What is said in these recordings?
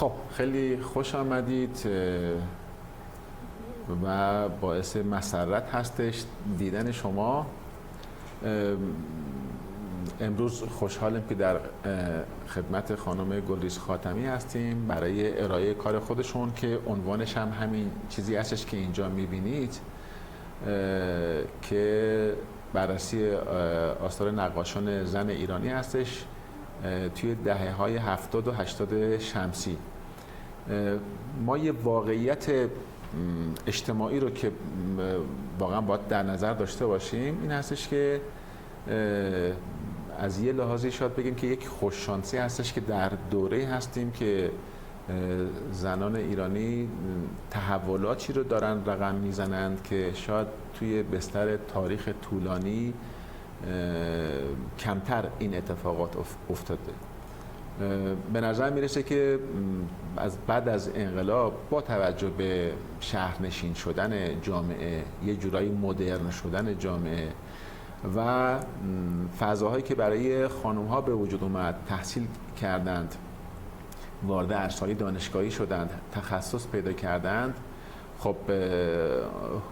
خب خیلی خوش آمدید و باعث مسرت هستش دیدن شما. امروز خوشحالم که در خدمت خانم گلریز خاتمی هستیم برای ارائه کار خودشون که عنوانش هم همین چیزی هستش که اینجا میبینید که بررسی آثار نقاشان زن ایرانی هستش توی دهه‌های 70 و 80 شمسی. ما یه واقعیت اجتماعی رو که واقعا باید در نظر داشته باشیم این هستش که از یه لحاظی شاید بگیم که یک خوششانسی هستش که در دوره هستیم که زنان ایرانی تحولاتی رو دارن رقم میزنند که شاید توی بستر تاریخ طولانی کمتر این اتفاقات افتاده. به نظر میرسه که بعد از انقلاب با توجه به شهرنشین شدن جامعه، یه جورایی مدرن شدن جامعه و فضاهایی که برای خانم‌ها به وجود اومد، تحصیل کردند، وارد عرصه‌های دانشگاهی شدند، تخصص پیدا کردند، خب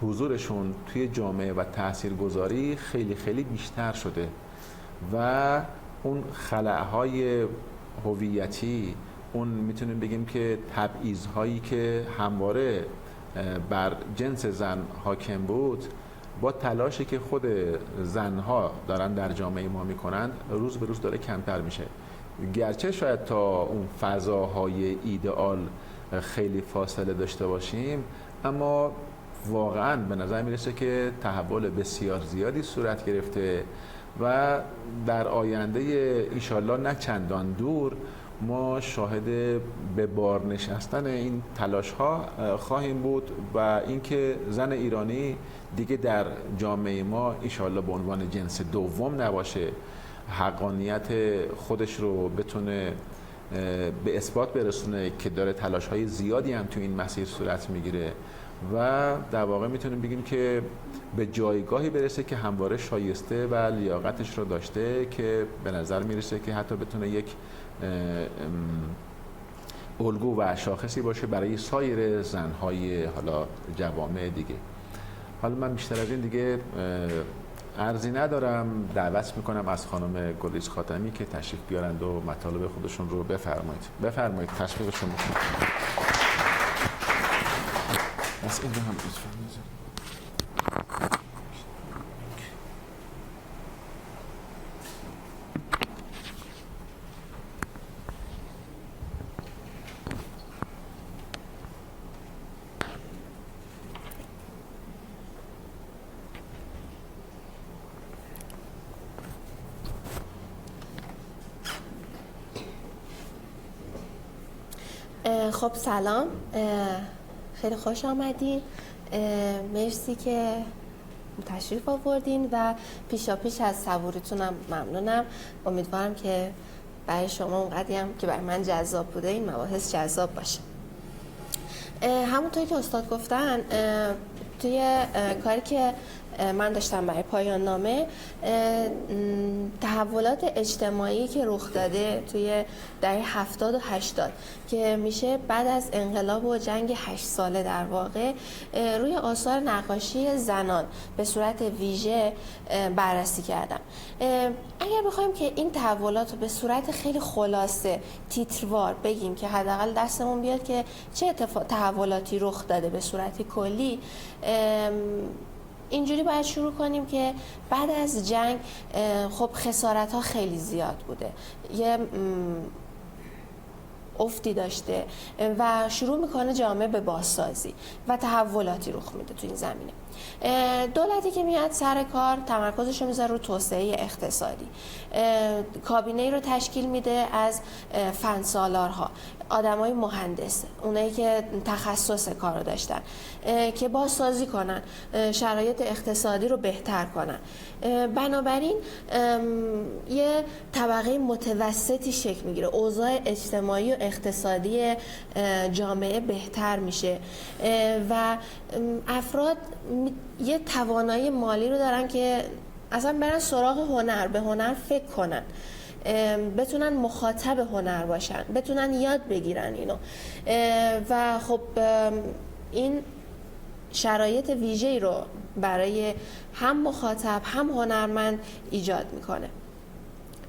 حضورشون توی جامعه و تاثیرگذاری خیلی خیلی بیشتر شده و اون خلأهای هویتی، اون میتونیم بگیم که تبعیض‌هایی که همواره بر جنس زن حاکم بود، با تلاشی که خود زنها دارن در جامعه ما میکنن روز به روز داره کمتر میشه. گرچه شاید تا اون فضاهای ایدئال خیلی فاصله داشته باشیم، اما واقعا به نظر میرسه که تحول بسیار زیادی صورت گرفته و در آینده انشالله نه چندان دور ما شاهد به بار نشستن این تلاش ها خواهیم بود و اینکه زن ایرانی دیگه در جامعه ما انشالله به عنوان جنس دوم نباشه، حقانیت خودش رو بتونه به اثبات برسونه که داره تلاش های زیادی هم تو این مسیر صورت میگیره و در واقع میتونیم بگیم که به جایگاهی برسه که همواره شایسته و لیاقتش رو داشته که به نظر میرسه که حتی بتونه یک الگو و شاخصی باشه برای سایر زنهای حالا جوامع دیگه. حالا من بیشتر از این دیگه عرضی ندارم، دعوت میکنم از خانم گلریز خاتمی که تشریف بیارند و مطالب خودشون رو بفرمایید تشریفشون بکنید. از اینجا هم خب سلام، خیلی خوش آمدین. مرسی که تشریف آوردین و پیشاپیش از صبوریتونم ممنونم. امیدوارم که برای شما اونقدری هم که برای من جذاب بوده این مباحث جذاب باشه. همونطوری که استاد گفتن توی کاری که من داشتم برای پایان نامه، تحولات اجتماعی که رخ داده توی دهه 70 و 80 که میشه بعد از انقلاب و جنگ 8 ساله در واقع روی آثار نقاشی زنان به صورت ویژه بررسی کردم. اگر بخوایم که این تحولات رو به صورت خیلی خلاصه تیتروار بگیم که حداقل دستمون بیاد که چه تحولاتی رخ داده به صورت کلی، اینجوری باید شروع کنیم که بعد از جنگ خب خسارت ها خیلی زیاد بوده، یه افتی داشته و شروع میکنه جامعه به بازسازی و تحولاتی رخ میده تو این زمینه. دولتی که میاد سر کار تمرکزش رو میذاره رو توسعه اقتصادی، کابینه‌ای رو تشکیل میده از فنسالارها، آدمای مهندس، اونایی که تخصص کار رو داشتن که بازسازی کنن، شرایط اقتصادی رو بهتر کنن. بنابراین یه طبقه متوسطی شکل میگیره، اوضاع اجتماعی و اقتصادی جامعه بهتر میشه و افراد یه توانایی مالی رو دارن که اصلا برن سراغ هنر، به هنر فکر کنن. بتونن مخاطب هنر باشن، بتونن یاد بگیرن اینو. و خب این شرایط ویژه‌ای رو برای هم مخاطب هم هنرمند ایجاد میکنه.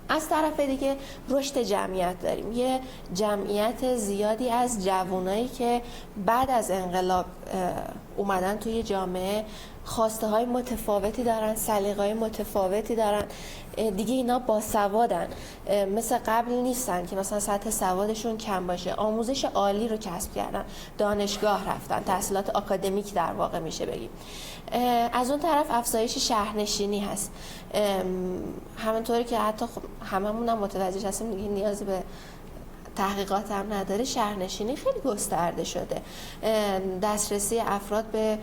از طرف دیگه رشد جمعیت داریم، یه جمعیت زیادی از جوانایی که بعد از انقلاب اومدن توی جامعه، خواسته های متفاوتی دارن، سلیقه های متفاوتی دارن، دیگه اینا باسوادن، مثل قبل نیستن که مثلا سطح سوادشون کم باشه، آموزش عالی رو کسب کردن، دانشگاه رفتن، تحصیلات آکادمیک در واقع میشه بگیم. از اون طرف افزایش شهرنشینی هست، همونطوری که حتی هممون هم متوجه هستیم دیگه نیازی به تحقیقات هم نداره، شهرنشینی خیلی گسترده شده، دسترسی افراد به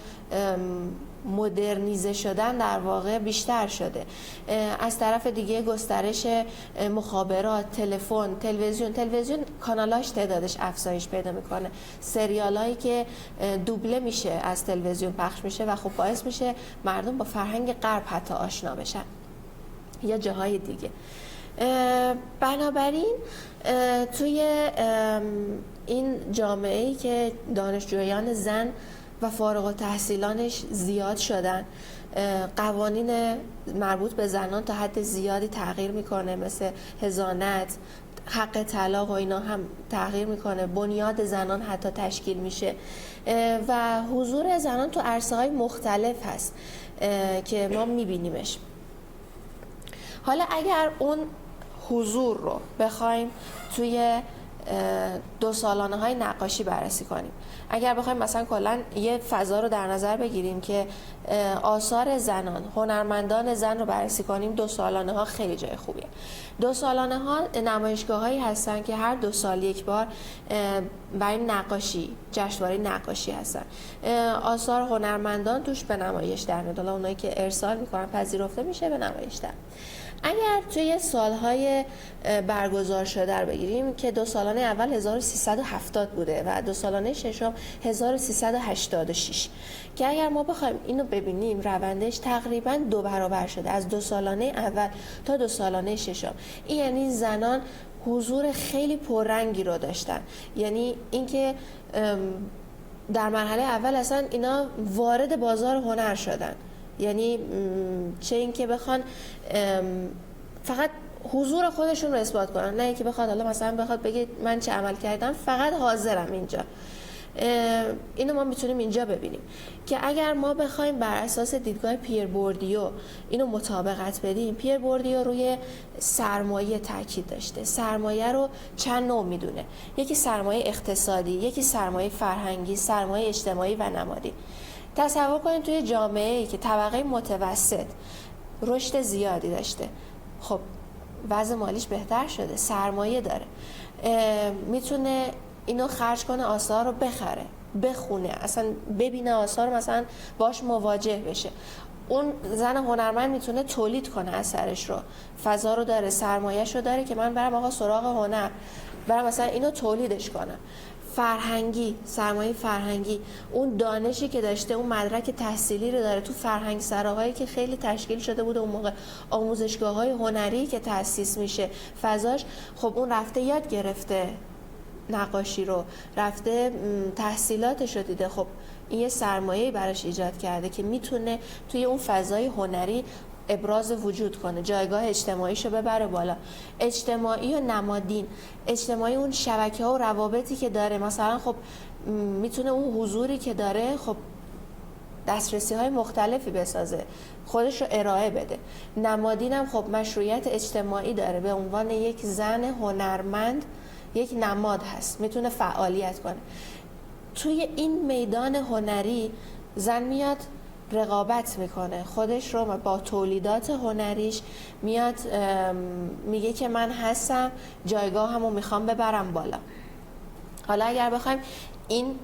مدرنیزه شدن در واقع بیشتر شده. از طرف دیگه گسترش مخابرات، تلفن، تلویزیون کانالاش تعدادش افزایش پیدا میکنه، سریالایی که دوبله میشه از تلویزیون پخش میشه و خب باعث میشه مردم با فرهنگ غرب حتی آشنا بشن یا جاهای دیگه. بنابراین توی این جامعه‌ای که دانشجویان زن و فارغ التحصیلانش زیاد شدن، قوانین مربوط به زنان تا حد زیادی تغییر میکنه، مثل حضانت، حق طلاق و اینا هم تغییر میکنه، بنیاد زنان حتی تشکیل میشه و حضور زنان تو عرصه‌های مختلف هست که ما میبینیمش. حالا اگر اون حضور رو بخوایم توی 2 سالانه های نقاشی بررسی کنیم، اگر بخوایم مثلا کلا یه فضا رو در نظر بگیریم که آثار زنان، هنرمندان زن رو بررسی کنیم، 2 سالانه ها خیلی جای خوبیه. 2 سالانه ها نمایشگاه هایی هستن که هر 2 سال یک بار برای نقاشی، جشنواره نقاشی هستن، آثار هنرمندان توش به نمایش در میاد، اونایی که ارسال میکنن پذیرفته میشه به نمایش در. اگر توی سالهای برگزار شده رو بگیریم که 2 سالانه اول 1370 بوده و 2 سالانه ششم 1386 که اگر ما بخوایم اینو ببینیم روندش تقریبا 2 برابر شده از 2 سالانه اول تا 2 سالانه ششم. این یعنی زنان حضور خیلی پررنگی رو داشتن، یعنی اینکه در مرحله اول اصلا اینا وارد بازار هنر شدن، یعنی چه اینکه بخوان فقط حضور خودشون رو اثبات کنن، نه اینکه بخواد حالا مثلا بخواد بگه من چه عمل کردم، فقط حاضرم اینجا. اینو ما میتونیم اینجا ببینیم که اگر ما بخوایم بر اساس دیدگاه پیر بوردیو اینو مطابقت بدیم، پیر بوردیو روی سرمایه تاکید داشته. سرمایه رو چند نوع میدونه، یکی سرمایه اقتصادی، یکی سرمایه فرهنگی، سرمایه اجتماعی و نمادی. تصور کنید توی جامعه‌ای که طبقه متوسط رشد زیادی داشته، خب وضع مالیش بهتر شده، سرمایه داره، میتونه اینو خرج کنه، آثار رو بخره، بخونه، اصلا ببینه آثار رو مثلا باش مواجه بشه. اون زن هنرمند میتونه تولید کنه اثرش رو، فضا رو داره، سرمایه‌ش رو داره که من برم آقا سراغ هنر، برم مثلا اینو تولیدش کنم. فرهنگی، سرمایه فرهنگی، اون دانشی که داشته، اون مدرک تحصیلی رو داره، تو فرهنگ سراهایی که خیلی تشکیل شده بود اون موقع، آموزشگاه‌های هنری که تأسیس میشه، فضاش، خب اون رفته یاد گرفته نقاشی رو، رفته تحصیلاتش رو دیده، خب این یه سرمایه‌ای براش ایجاد کرده که میتونه توی اون فضای هنری ابراز وجود کنه، جایگاه اجتماعیشو ببره بالا. اجتماعی و نمادین، اجتماعی اون شبکه‌ها و روابطی که داره، مثلا خب میتونه اون حضوری که داره خب دسترسی‌های مختلفی بسازه، خودش رو ارائه بده. نمادین هم خب مشروعیت اجتماعی داره، به عنوان یک زن هنرمند یک نماد هست، میتونه فعالیت کنه. توی این میدان هنری زن میاد رقابت میکنه، خودش رو با تولیدات هنریش میاد میگه که من هستم، جایگاهمو میخوام ببرم بالا. حالا اگر بخوایم این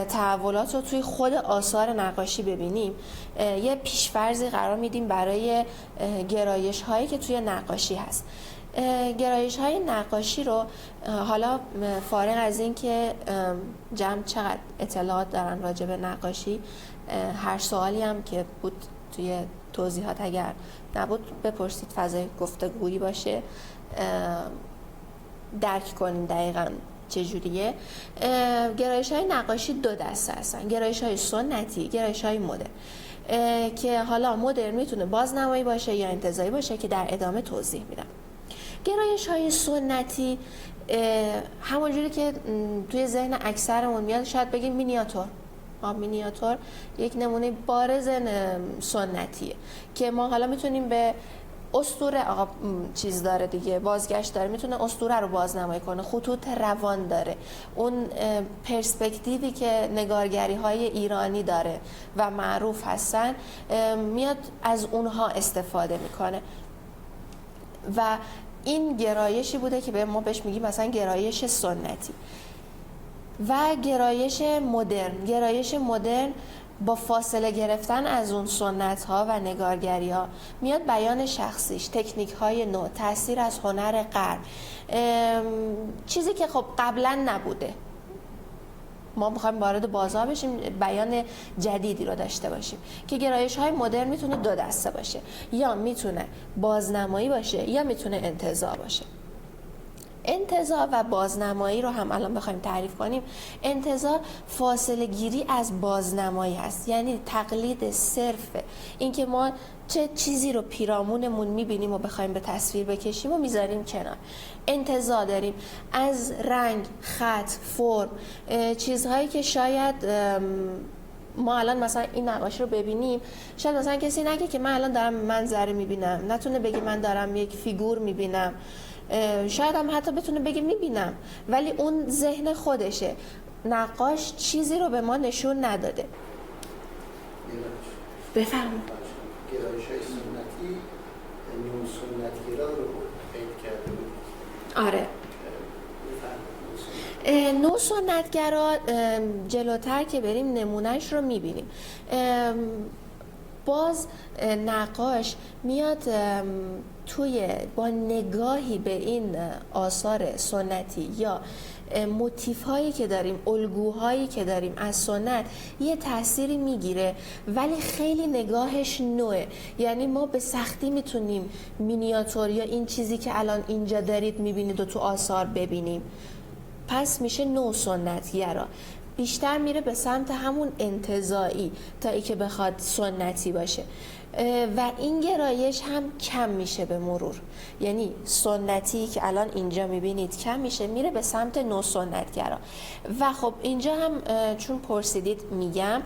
تحولات رو توی خود آثار نقاشی ببینیم، یه پیشفرضی قرار میدیم برای گرایش هایی که توی نقاشی هست. گرایش های نقاشی رو حالا فارغ از این که جمع چقدر اطلاعات دارن راجع به نقاشی، هر سوالی هم که بود توی توضیحات اگر نبود بپرسید، فضای گفتگویی باشه، درک کنیم دقیقاً چجوریه. گرایش های نقاشی دو دسته هستن، گرایش های سنتی، گرایش های مدرن، که حالا مدرن میتونه بازنمایی باشه یا انتزاعی باشه که در ادامه توضیح میدم. گرایش های سنتی همونجوری که توی ذهن اکثرمون میاد، شاید بگیم مینیاتور. مینیاتور یک نمونه بارز سنتیه که ما حالا میتونیم به اسطوره، آقا چیز داره دیگه، بازگشت داره، میتونه اسطوره رو بازنمایی کنه، خطوط روان داره، اون پرسپکتیوی که نگارگری های ایرانی داره و معروف هستن، میاد از اونها استفاده میکنه و این گرایشی بوده که به ما بهش میگیم مثلا گرایش سنتی. و گرایش مدرن، گرایش مدرن با فاصله گرفتن از اون سنت ها و نگارگری ها میاد بیان شخصیش، تکنیک های نو، تاثیر از هنر غرب، چیزی که خب قبلا نبوده. ما میخوایم وارد بازار بشیم، بیان جدیدی رو داشته باشیم که گرایش های مدرن میتونه دو دسته باشه، یا میتونه بازنمایی باشه یا میتونه انتزاع باشه. انتزاع و بازنمایی رو هم الان بخوایم تعریف کنیم، انتزاع فاصله گیری از بازنمایی هست، یعنی تقلید صرفه، اینکه ما چه چیزی رو پیرامونمون میبینیم و بخوایم به تصویر بکشیم و میذاریم کنار. انتزاع داریم از رنگ، خط، فرم، چیزهایی که شاید ما الان مثلا این نقاشی رو ببینیم، شاید مثلا کسی نگه که من الان دارم منظره میبینم، نتونه بگه من دارم یک فیگور میبینم، شاید هم حتی بتونه بگه میبینم، ولی اون ذهن خودشه. نقاش چیزی رو به ما نشون نداده. بفرمایید. گرایش های سنتی نو سنتگرا رو قید کرده بود. آره، نو سنتگرا جلوتر که بریم نمونهش رو میبینیم. باز نقاش میاد با نگاهی به این آثار سنتی یا موتیف هایی که داریم، الگوهایی که داریم از سنت، یه تأثیری میگیره ولی خیلی نگاهش نوعه. یعنی ما به سختی میتونیم مینیاتور یا این چیزی که الان اینجا دارید میبینید و تو آثار ببینیم. پس میشه نو سنتگرا، بیشتر میره به سمت همون انتزاعی تا ای که بخواد سنتی باشه و این گرایش هم کم میشه به مرور. یعنی سنتی که الان اینجا میبینید کم میشه، میره به سمت نو سنتگرا. و خب اینجا هم چون پرسیدید میگم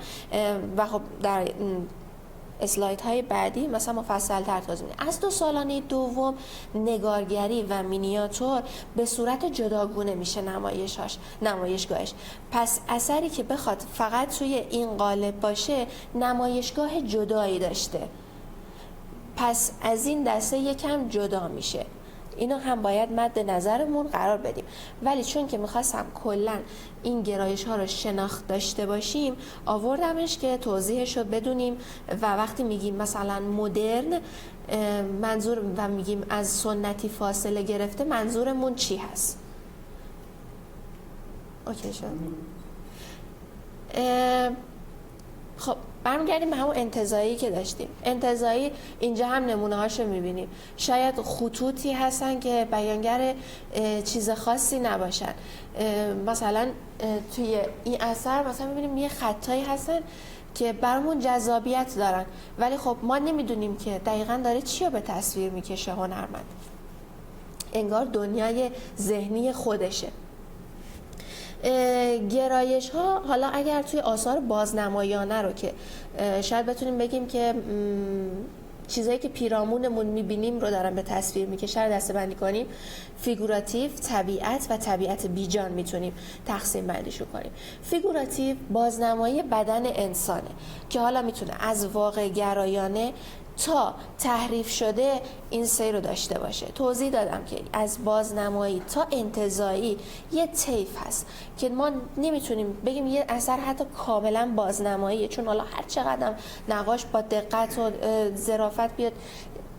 و خب در اسلاید های بعدی مثلا مفصل تر توضیح میدم. از 2 سالانه دوم نگارگری و مینیاتور به صورت جداگونه میشه نمایشگاهش. پس اثری که بخواد فقط توی این قالب باشه نمایشگاه جدایی داشته، پس از این دسته یکم جدا میشه. اینو هم باید مد نظرمون قرار بدیم. ولی چون که میخواستم کلا این گرایش ها رو شناخت داشته باشیم، آوردمش که توضیحش رو بدونیم و وقتی میگیم مثلا مدرن منظور و میگیم از سنتی فاصله گرفته، منظورمون چی هست؟ اوکی شد. خب برمیگردیم به همون انتزاعی که داشتیم. انتزاعی اینجا هم نمونه هاشو میبینیم. شاید خطوطی هستن که بیانگر چیز خاصی نباشن. مثلا توی این اثر مثلا میبینیم یه خطایی هستن که برامون جذابیت دارن، ولی خب ما نمیدونیم که دقیقاً داره چی رو به تصویر میکشه هنرمند. انگار دنیای ذهنی خودشه. گرایش ها حالا اگر توی آثار بازنمایانه رو که شاید بتونیم بگیم که چیزایی که پیرامونمون میبینیم رو دارن به تصویر میکشن رو دسته بندی کنیم، فیگوراتیو، طبیعت و طبیعت بیجان میتونیم تقسیم بندیشو کنیم. فیگوراتیو بازنمایی بدن انسانه که حالا میتونه از واقع گرایانه تا تحریف شده این سیر رو داشته باشه. توضیح دادم که از بازنمایی تا انتزاعی یه طیف هست که ما نمیتونیم بگیم یه اثر حتی کاملا بازنماییه، چون حالا هر چقدر نقاش با دقت و ظرافت بیاد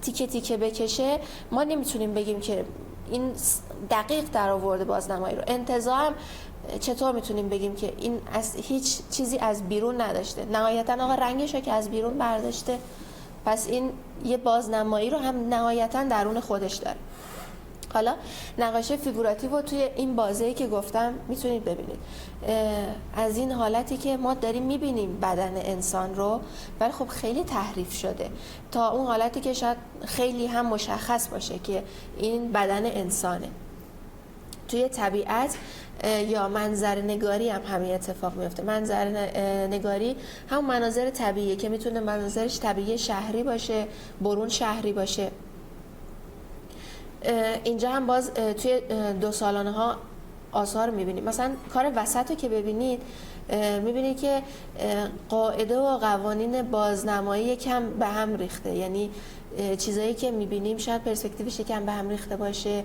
تیکه تیکه بکشه، ما نمیتونیم بگیم که این دقیق در آورده بازنمایی رو. انتزاع هم چطور میتونیم بگیم که این از هیچ چیزی از بیرون نداشته، نهایتا آقا رنگش رو که از بیرون برداشته، پس این یه بازنمایی رو هم نهایتاً درون خودش داره. حالا نقاشی فیگوراتیو رو توی این بازه‌ای که گفتم میتونید ببینید، از این حالتی که ما داریم میبینیم بدن انسان رو، ولی خب خیلی تحریف شده تا اون حالتی که شاید خیلی هم مشخص باشه که این بدن انسانه. توی طبیعت یا منظر نگاری هم همین اتفاق میفته. منظر نگاری هم مناظر طبیعیه که میتونه مناظرش طبیعی شهری باشه، برون شهری باشه. اینجا هم باز توی دو سالانه ها آثار میبینید. مثلا کار وسط رو که ببینید میبینید که قاعده و قوانین بازنمایی کم به هم ریخته، یعنی چیزایی که میبینیم شاید پرسپکتیوش کم به هم ریخته باشه.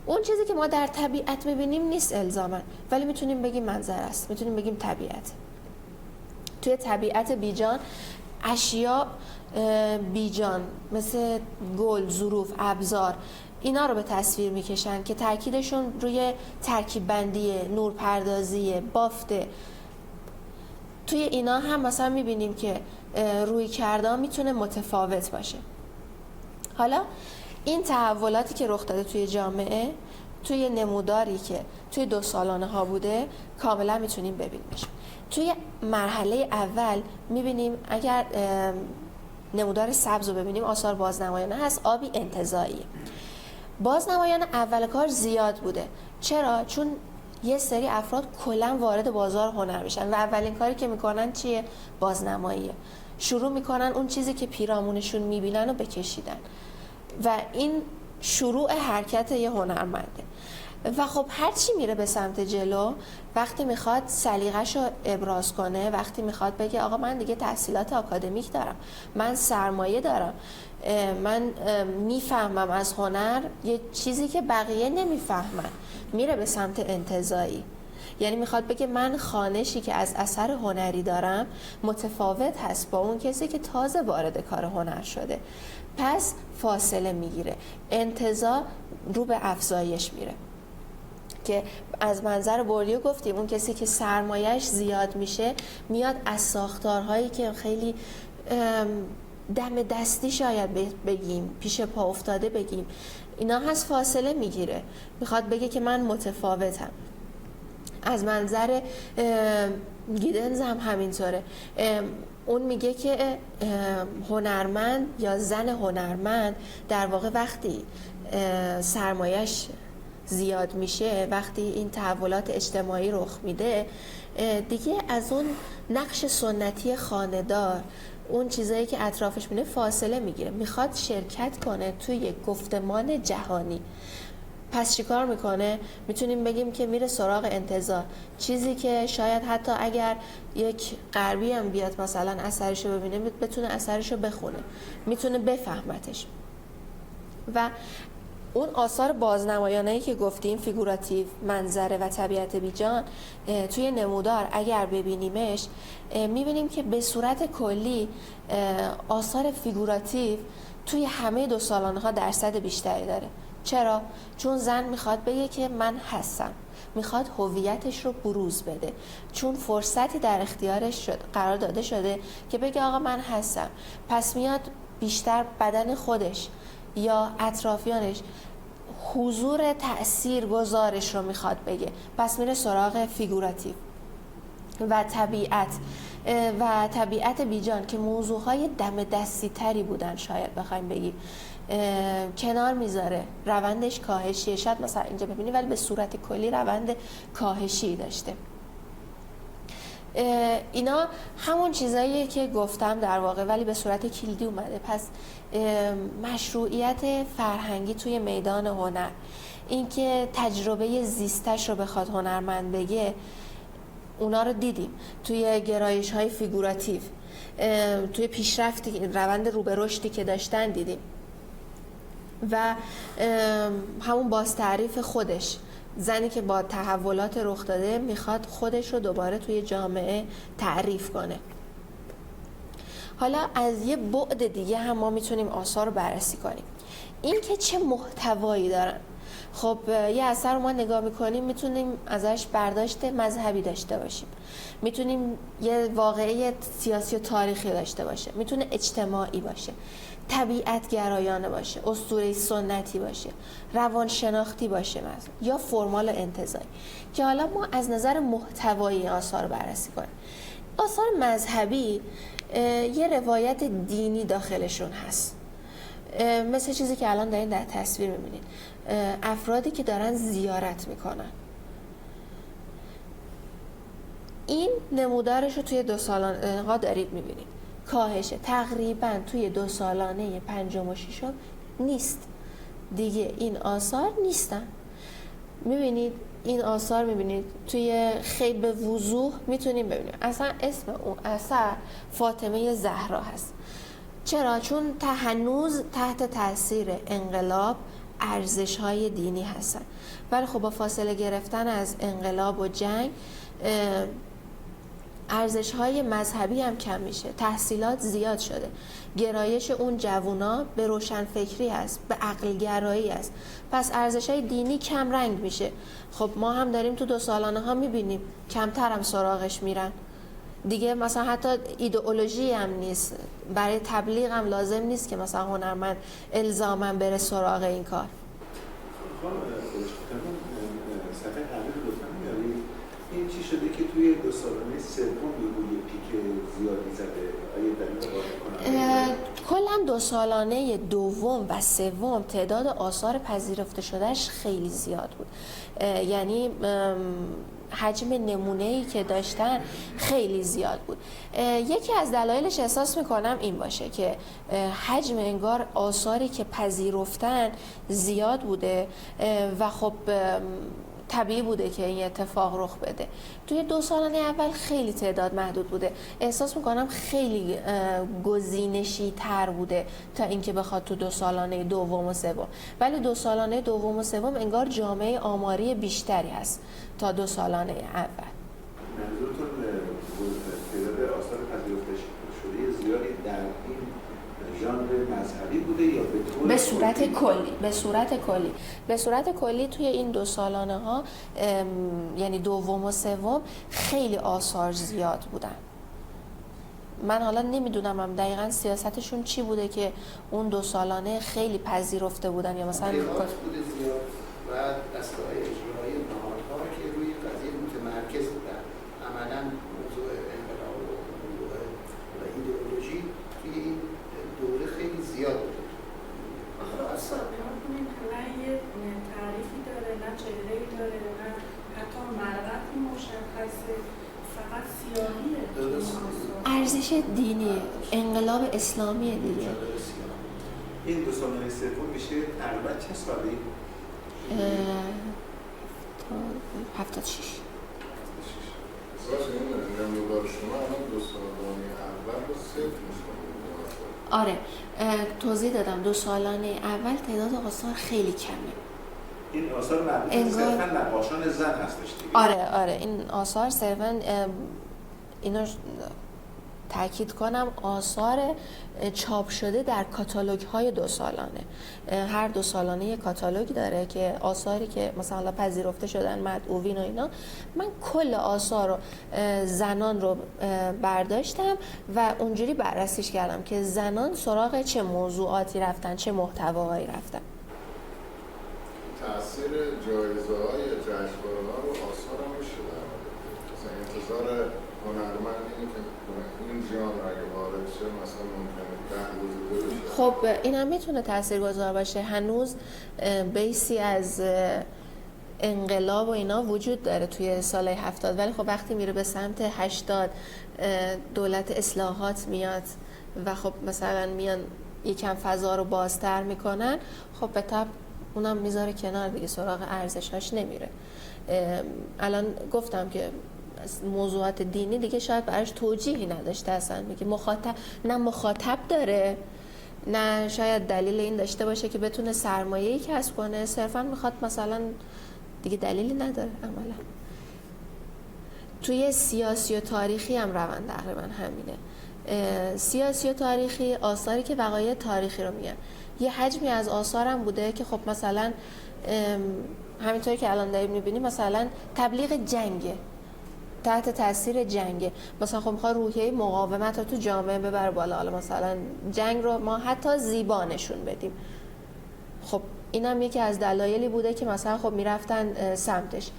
اون چیزی که ما در طبیعت میبینیم نیست الزاما، ولی میتونیم بگیم منظر است، میتونیم بگیم طبیعت. توی طبیعت بیجان اشیا بیجان مثل گل، ظروف، ابزار، اینا رو به تصویر میکشن که تاکیدشون روی ترکیب بندی، نورپردازی، بافته. توی اینا هم مثلا میبینیم که روی کردن میتونه متفاوت باشه. حالا این تحولاتی که رخ داده توی جامعه، توی نموداری که توی دو سالانه ها بوده کاملا میتونیم ببینیمش. توی مرحله اول میبینیم، اگر نمودار سبز رو ببینیم، آثار بازنمایانه هست، آبی انتزاعی. بازنمایان اول کار زیاد بوده. چرا؟ چون یه سری افراد کلا وارد بازار هنر میشن و اولین کاری که میکنن چیه؟ بازنماییه. شروع میکنن اون چیزی که پیرامونشون میبینن رو بکشیدن و این شروع حرکت یه هنرمنده. و خب هر چی میره به سمت جلو، وقتی میخواد سلیقه‌شو ابراز کنه، وقتی میخواد بگه آقا من دیگه تحصیلات آکادمیک دارم، من سرمایه دارم، من میفهمم از هنر یه چیزی که بقیه نمیفهمن، میره به سمت انتزاعی. یعنی میخواد بگه من خوانشی که از اثر هنری دارم متفاوت هست با اون کسی که تازه وارد کار هنر شده، پس فاصله میگیره، انتزاع رو به افزایش میره. که از منظر بوردیو گفتیم اون کسی که سرمایه‌اش زیاد میشه میاد از ساختارهایی که خیلی دم دستی شاید بگیم، پیش پا افتاده بگیم، اینا هست، فاصله میگیره، میخواد بگه که من متفاوتم. از منظر گیدنز هم همینطوره. اون میگه که هنرمند یا زن هنرمند در واقع وقتی سرمایه‌اش زیاد میشه، وقتی این تحولات اجتماعی رخ میده، دیگه از اون نقش سنتی خانه‌دار، اون چیزایی که اطرافش میبینه فاصله میگیره، میخواد شرکت کنه توی یک گفتمان جهانی. پس چیکار میکنه؟ میتونیم بگیم که میره سراغ انتزاع، چیزی که شاید حتی اگر یک غربی هم بیاد مثلا اثرشو ببینه بتونه اثرشو بخونه، میتونه بفهمتش. و اون آثار بازنمایانه‌ای که گفتیم، فیگوراتیو، منظره و طبیعت بیجان، توی نمودار اگر ببینیمش میبینیم که به صورت کلی آثار فیگوراتیو توی همه دو سالانه ها درصد بیشتری داره. چرا؟ چون زن میخواد بگه که من هستم، میخواد هویتش رو بروز بده، چون فرصتی در اختیارش قرار داده شده که بگه آقا من هستم، پس میاد بیشتر بدن خودش یا اطرافیانش حضور تأثیر گذارش رو میخواد بگه، پس میره سراغ فیگوراتیو. و طبیعت بیجان که موضوعهای دم دستی تری بودن شاید بخوایم بگیم، کنار میذاره، روندش کاهشیه. شاید مثلا اینجا ببینی ولی به صورت کلی روند کاهشی داشته. اینا همون چیزاییه که گفتم در واقع، ولی به صورت کلیدی اومده. پس مشروعیت فرهنگی توی میدان هنر، اینکه تجربه زیستش رو بخواد هنرمند بگه، اونا رو دیدیم توی گرایش های فیگوراتیو، توی پیشرفتی، روند رو به رشدی که داشتن دیدیم. و همون باز تعریف خودش، زنی که با تحولات رخ داده میخواد خودش رو دوباره توی جامعه تعریف کنه. حالا از یه بعد دیگه هم ما میتونیم آثار رو بررسی کنیم، این که چه محتوایی دارن. خب یه اثر رو ما نگاه میکنیم، میتونیم ازش برداشت مذهبی داشته باشیم، میتونیم یه واقعه سیاسی و تاریخی داشته باشه، میتونه اجتماعی باشه. طبیعت گرایانه باشه، اسطوره سنتی باشه، روانشناختی باشه مثلا، یا فرمال انتزاعی، که حالا ما از نظر محتوایی آثار بررسی کنیم. آثار مذهبی یه روایت دینی داخلشون هست، مثل چیزی که الان دارین در تصویر میبینید، افرادی که دارن زیارت میکنن. این نمودارش رو توی 2 سالانه ها دارید میبینید، کاهشه تقریبا توی 2 سالانه 5 و 6 نیست دیگه، این آثار نیستن. میبینید این آثار، میبینید توی خیلی به وضوح میتونیم ببینیم اصلا اسم اون اثر فاطمه زهرا هست. چرا؟ چون هنوز تحت تاثیر انقلاب ارزش‌های دینی هستن، ولی خب با فاصله گرفتن از انقلاب و جنگ ارزش‌های مذهبی هم کم میشه، تحصیلات زیاد شده، گرایش اون جوونا به روشنفکری است، به عقلگرایی است، پس ارزش‌های دینی کم رنگ میشه. خب ما هم داریم تو 2 سالانه ها میبینیم کمتر هم سراغش میرن دیگه. مثلا حتی ایدئولوژی هم نیست، برای تبلیغ هم لازم نیست که مثلا هنرمند الزاماً بره سراغ این کار. صفحه قبل لطفا میاری این چی شده که توی 2 سالانه سوم یه پیک زیادی زده؟ آیا دلیل واضح کنم؟ کلا 2 سالانه دوم و سوم تعداد آثار پذیرفته شدهش خیلی زیاد بود، یعنی حجم نمونه‌ای که داشتن خیلی زیاد بود. یکی از دلایلش احساس میکنم این باشه که حجم انگار آثاری که پذیرفتن زیاد بوده و خب طبیعی بوده که این اتفاق رخ بده. توی 2 سالانه اول خیلی تعداد محدود بوده، احساس میکنم خیلی گزینشی تر بوده تا اینکه بخواد تو 2 سالانه دوم و سوم، ولی 2 سالانه دوم و سوم انگار جامعه آماری بیشتری هست تا 2 سالانه اول. منظورتون تعداد آثار پذیرفته شده زیادی در این ژانر مذهبی بوده یا به صورت کلی توی این 2 سالانه ها، یعنی دوم و سوم خیلی آثار زیاد بودن. من حالا نمیدونم هم دقیقاً سیاستشون چی بوده که اون 2 سالانه خیلی پذیرفته بودن، یا مثلا بوده زیاد و دستگاه اجرایی نهادها که روی قضیه متمرکز بودن. عملاً موضوع انقلاب و ایدئولوژی توی این دوره خیلی زیاد بود. اصلا کنید که نه یه تعریفی داره، نه چهره‌ای داره، نه حتی مرقتی مشخصه، فقط سیاهیه. ارزش دینی، انقلاب اسلامی دیگه. این 2 سالانه سوم میشه تقریبا چه سالی؟ 76. باشه این نمودار شما الان 2 سالانه اول رو 0 میشه. آره توضیح دادم 2 سالانه اول تعداد آثار خیلی کمه. این آثار مربوط صرفاً نقاشان زن هستش دیگه. آره این آثار صرفاً اینو تاکید کنم آثار چاپ شده در کاتالوگ های 2 سالانه. هر 2 سالانه یک کاتالوگ داره که آثاری که مثلا پذیرفته شدن، مدعوین و اینا. من کل آثار رو زنان رو برداشتم و اونجوری بررسیش کردم که زنان سراغ چه موضوعاتی رفتن، چه محتواهایی رفتن. تأثیر جایزه‌های جشنواره‌ها رو آثار هم میشه در مثلا انتظار هنرمند اینه که این ژانر اگه وارد شه مثلا ممکنه به‌وجود بشه. خب این هم میتونه تاثیرگذار باشه. هنوز بیسی از انقلاب و اینا وجود داره توی سال 70، ولی خب وقتی میره به سمت 80 دولت اصلاحات میاد و خب مثلا میان یکم فضا رو بازتر میکنن، خب به طب اونم میذاره کنار دیگه، سراغ ارزشاش نمیره. الان گفتم که موضوعات دینی دیگه شاید براش توجیهی نداشته، اصلا میگه مخاطب داره، نه شاید دلیل این داشته باشه که بتونه سرمایه‌ای کسب کنه، صرفا میخواد مثلا دیگه دلیلی نداره. عملا توی سیاسی و تاریخی هم روند تقریبا همینه. سیاسی و تاریخی آثاری که وقایع تاریخی رو میگن. یه حجمی از آثارم بوده که خب مثلا همینطوری که الان داریم میبینیم مثلا تبلیغ جنگه، تحت تاثیر جنگه، مثلا خب میخواد روحیه مقاومت رو تو جامعه ببره بالا، حالا مثلا جنگ رو ما حتی زیبا نشون بدیم. خب اینم یکی از دلایلی بوده که مثلا خب میرفتن سمتش،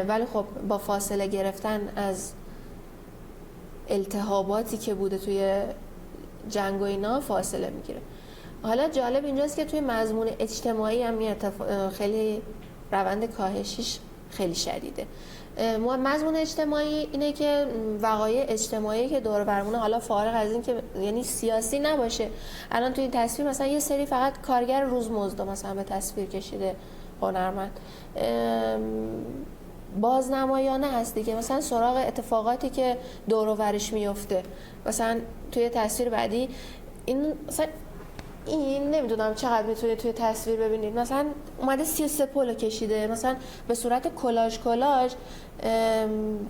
ولی خب با فاصله گرفتن از التهاباتی که بوده توی جنگ و اینا فاصله میگیره. حالا جالب اینجاست که توی مضمون اجتماعی هم خیلی روند کاهشیش خیلی شدیده. مضمون اجتماعی اینه که وقایع اجتماعی که دور برمونه، حالا فارغ از این که یعنی سیاسی نباشه، الان توی این تصویر مثلا یه سری فقط کارگر روزمزد مثلا به تصویر کشیده هنرمند، بازنمایانه هست دیگه، مثلا سراغ اتفاقاتی که دور و برش میفته. مثلا توی تصویر بعدی این مثلا این نمیدونم چقدر میتونید توی تصویر ببینید، مثلا اومده 33 پلو کشیده، مثلا به صورت کلاژ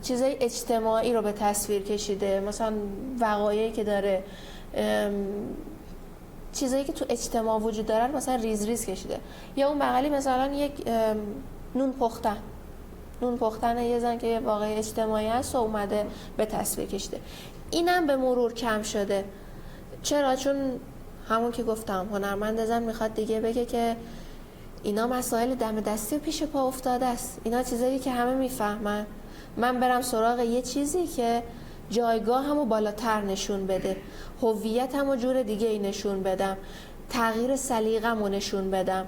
چیزای اجتماعی رو به تصویر کشیده، مثلا وقایعی که داره، چیزایی که تو اجتماع وجود دارن مثلا ریز کشیده. یا اون بغلی مثلا یک نون پختن یه زن که یه واقعه اجتماعی هست و اومده به تصویر کشیده. اینم به مرور کم شده. چرا؟ چون همون که گفتم هنرمند زن میخواد دیگه بگه که اینا مسائل دم دستی و پیش پا افتاده است، اینا چیزایی که همه میفهمن، من برم سراغ یه چیزی که جایگاهمو بالاتر نشون بده، هویتمو جور دیگه ای نشون بدم، تغییر سلیقه‌مو نشون بدم.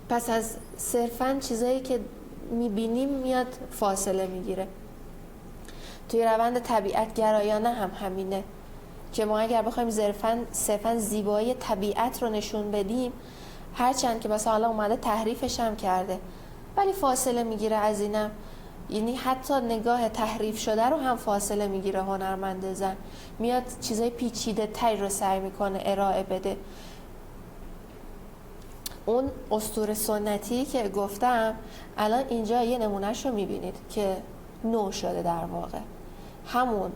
پس از صرفاً چیزایی که میبینیم میاد فاصله میگیره. توی روند طبیعت گرایانه هم همینه که ما اگر بخوایم صرفاً زیبایی طبیعت رو نشون بدیم، هرچند که مثلا حالا اومده تحریفش هم کرده ولی فاصله میگیره از اینم، یعنی حتی نگاه تحریف شده رو هم فاصله میگیره هنرمند زن، میاد چیزای پیچیده تری رو سعی میکنه ارائه بده. اون اسطوره سنتی که گفتم الان اینجا یه نمونهش رو میبینید که نو شده، در واقع همون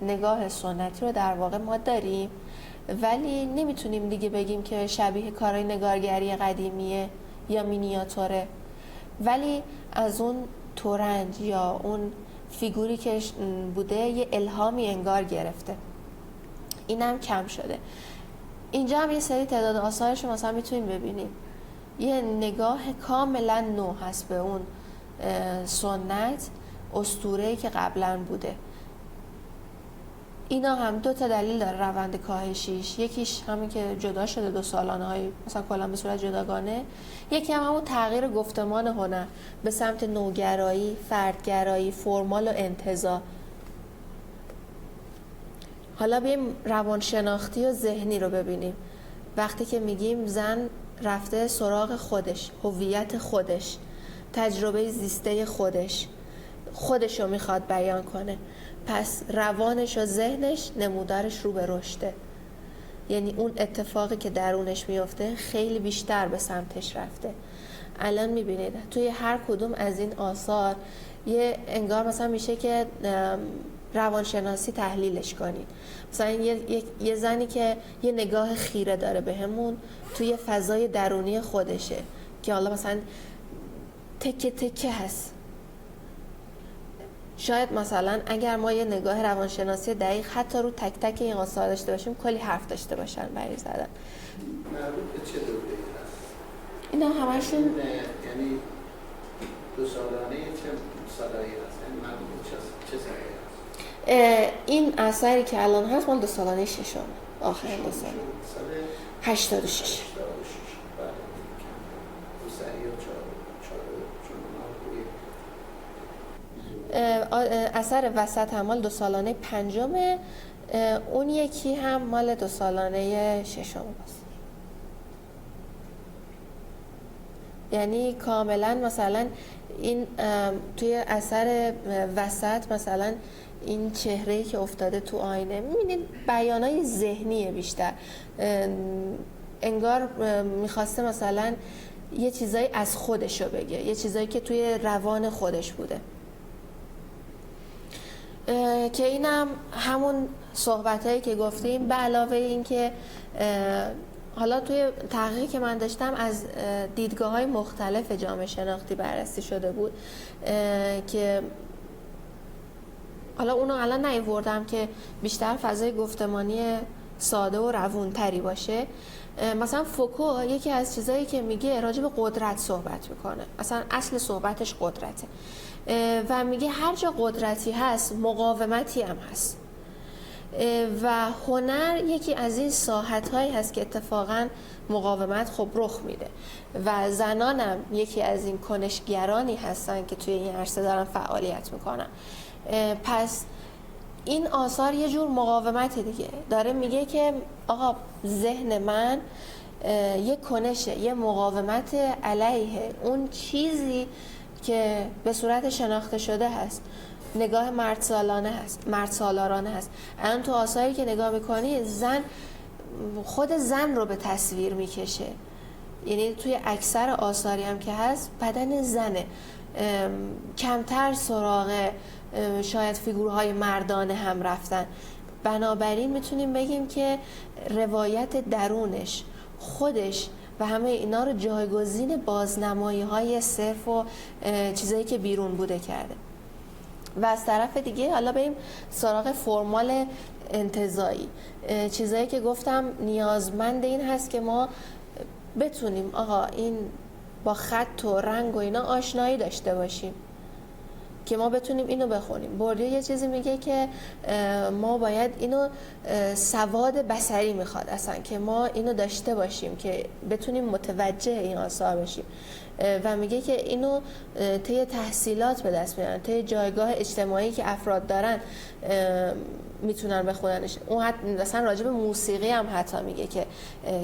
نگاه سنتی رو در واقع ما داریم، ولی نمیتونیم دیگه بگیم که شبیه کارهای نگارگری قدیمیه یا مینیاتوره، ولی از اون تورنج یا اون فیگوری که بوده یه الهامی انگار گرفته. اینم کم شده. اینجا هم یه سری تعداد آثارش رو مثلا میتونیم ببینیم، یه نگاه کاملا نو هست به اون سنت، اسطوره‌ای که قبلا بوده. اینا هم دو تا دلیل داره روند کاهشیش، یکیش همین که جدا شده دو سالانه های مثلا کلا به صورت جداگانه، یکی هم همون تغییر گفتمان هنر به سمت نوگرایی، فردگرایی، فرمال و انتزاع. حالا بیایم روانشناختی و ذهنی رو ببینیم. وقتی که میگیم زن رفته سراغ خودش، هویت خودش، تجربه زیسته خودش رو میخواد بیان کنه، پس روانش و ذهنش نمودارش رو به رشده، یعنی اون اتفاقی که درونش میفته خیلی بیشتر به سمتش رفته. الان میبینید توی هر کدوم از این آثار یه انگار مثلا میشه که روانشناسی تحلیلش کنید. مثلا یه زنی که یه نگاه خیره داره بهمون توی فضای درونی خودشه که حالا مثلا تکه تکه هست. شاید مثلا اگر ما یه نگاه روانشناسی دقیق حتی رو تک تک این آثار داشته باشیم کلی حرف داشته باشن برای زدن. مربوط به چه دوره‌ای هست؟ اینا همشون یعنی دو سالانه چه سالایی هست؟ یعنی مربوط به چه سالایی هست؟ این اثری که الان هست مال 2 سالانه ششم، آخرین 2 سال 86. اثر وسط هم مال 2 سالانه 5م، اون یکی هم مال 2 سالانه 6م باست. یعنی کاملا مثلا این توی اثر وسط مثلا این چهره‌ای که افتاده تو آینه می‌بینید بیانای ذهنیه بیشتر، انگار می‌خواسته مثلا یه چیزایی از خودشو بگه، یه چیزایی که توی روان خودش بوده، که اینم همون صحبتایی که گفتیم به علاوه این که حالا توی تحقیقی که من داشتم از دیدگاه‌های مختلف جامعه شناختی بررسی شده بود که حالا اونو الان نیاوردم که بیشتر فضای گفتمانی ساده و روونتری باشه. مثلا فوکو یکی از چیزایی که میگه راجع به قدرت صحبت میکنه، مثلا اصل صحبتش قدرته و میگه هر جا قدرتی هست مقاومتی هم هست و هنر یکی از این ساحت‌هایی هست که اتفاقاً مقاومت خب رخ میده و زنانم یکی از این کنشگرانی هستن که توی این عرصه دارن فعالیت میکنن. پس این آثار یه جور مقاومت دیگه، داره میگه که آقا ذهن من یه کنشه، یه مقاومت علیه اون چیزی که به صورت شناخته شده هست، نگاه مرد سالارانه هست. الان تو آثاری که نگاه میکنی خود زن رو به تصویر میکشه، یعنی توی اکثر آثاری هم که هست بدن زنه، کمتر سراغ شاید فیگورهای مردانه هم رفتن. بنابراین میتونیم بگیم که روایت درونش خودش و همه اینا رو جایگزین بازنمایی های صرف و چیزایی که بیرون بوده کرده. و از طرف دیگه حالا بریم سراغ فرمال انتزاعی، چیزایی که گفتم نیازمند این هست که ما بتونیم آقا این با خط و رنگ و اینا آشنایی داشته باشیم که ما بتونیم اینو بخونیم. بوردیو یه چیزی میگه که ما باید اینو سواد بصری میخواد اصلا که ما اینو داشته باشیم که بتونیم متوجه این آثار بشیم و میگه که اینو طی تحصیلات به دست میارن، طی جایگاه اجتماعی که افراد دارن میتونن بخوننش. اون مثلا راجع به موسیقی هم حتی میگه که